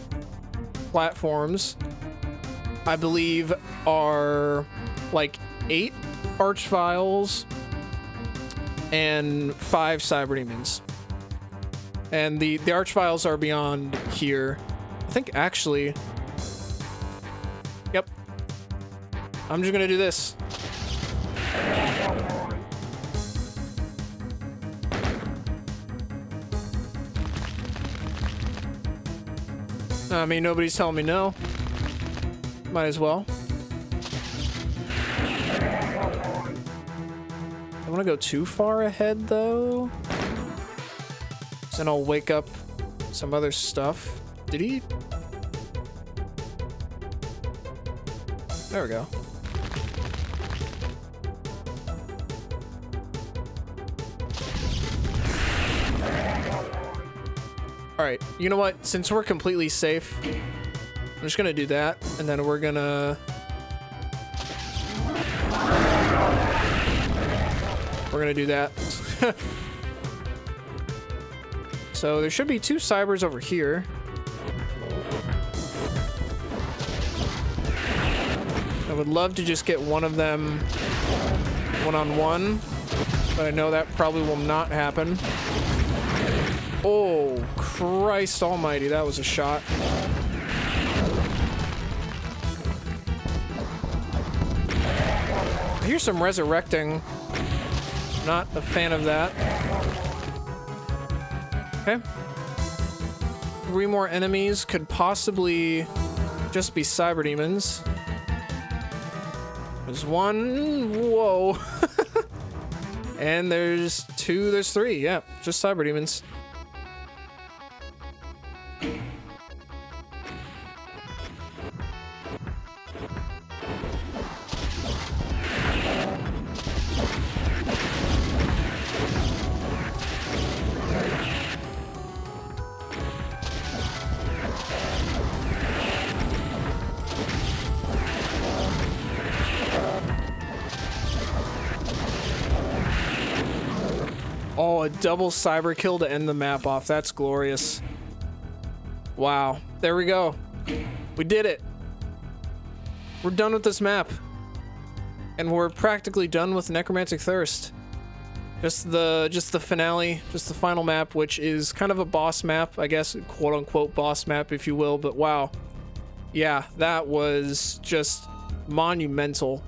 platforms, I believe are like 8 archviles and 5 cyberdemons. And the archviles are beyond here. I think actually... Yep. I'm just gonna do this. I mean, nobody's telling me no. Might as well. I want to go too far ahead, though. Then I'll wake up some other stuff. Did he? There we go. Alright, you know what? Since we're completely safe, I'm just gonna do that, and then we're gonna... do that. So there should be 2 cybers over here. I would love to just get one of them one-on-one, but I know that probably will not happen. Oh, Christ almighty, that was a shot. I hear some resurrecting. Not a fan of that. Okay. 3 more enemies, could possibly just be cyberdemons. There's 1, whoa. And there's 2, there's 3, yeah, just cyberdemons. Oh, a double cyber kill to end the map off. That's glorious. Wow. There we go. We did it. We're done with this map. And we're practically done with Necromantic Thirst. Just the finale, just the final map, which is kind of a boss map, I guess, quote unquote boss map, if you will, but wow. Yeah, that was just monumental.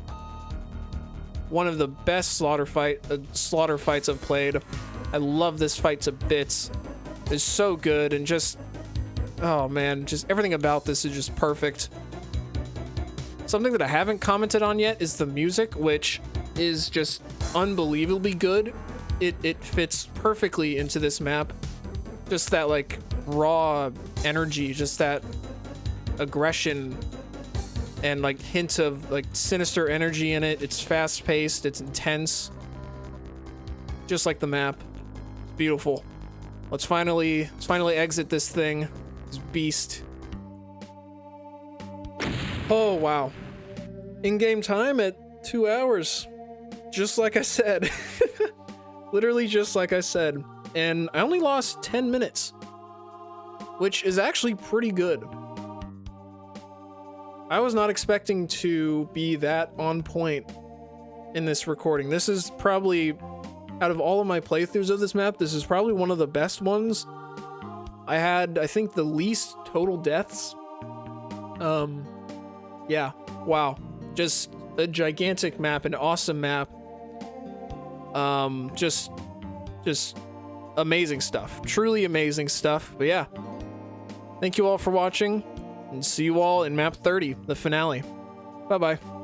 One of the best slaughter fights I've played. I love this fight to bits. It's so good, and just, oh man, just everything about this is just perfect. Something that I haven't commented on yet is the music, which is just unbelievably good. It fits perfectly into this map. Just that like raw energy, just that aggression and like hint of like sinister energy in it. It's fast paced, it's intense. Just like the map. Beautiful. Let's finally exit this thing. This beast. Oh wow. In-game time at 2 hours. Just like I said. Literally just like I said. And I only lost 10 minutes. Which is actually pretty good. I was not expecting to be that on point in this recording. This is probably, out of all of my playthroughs of this map, this is probably one of the best ones. I had, I think, the least total deaths. Yeah, wow. Just a gigantic map, an awesome map. Just amazing stuff. Truly amazing stuff. But yeah, thank you all for watching, and see you all in map 30, the finale. Bye-bye.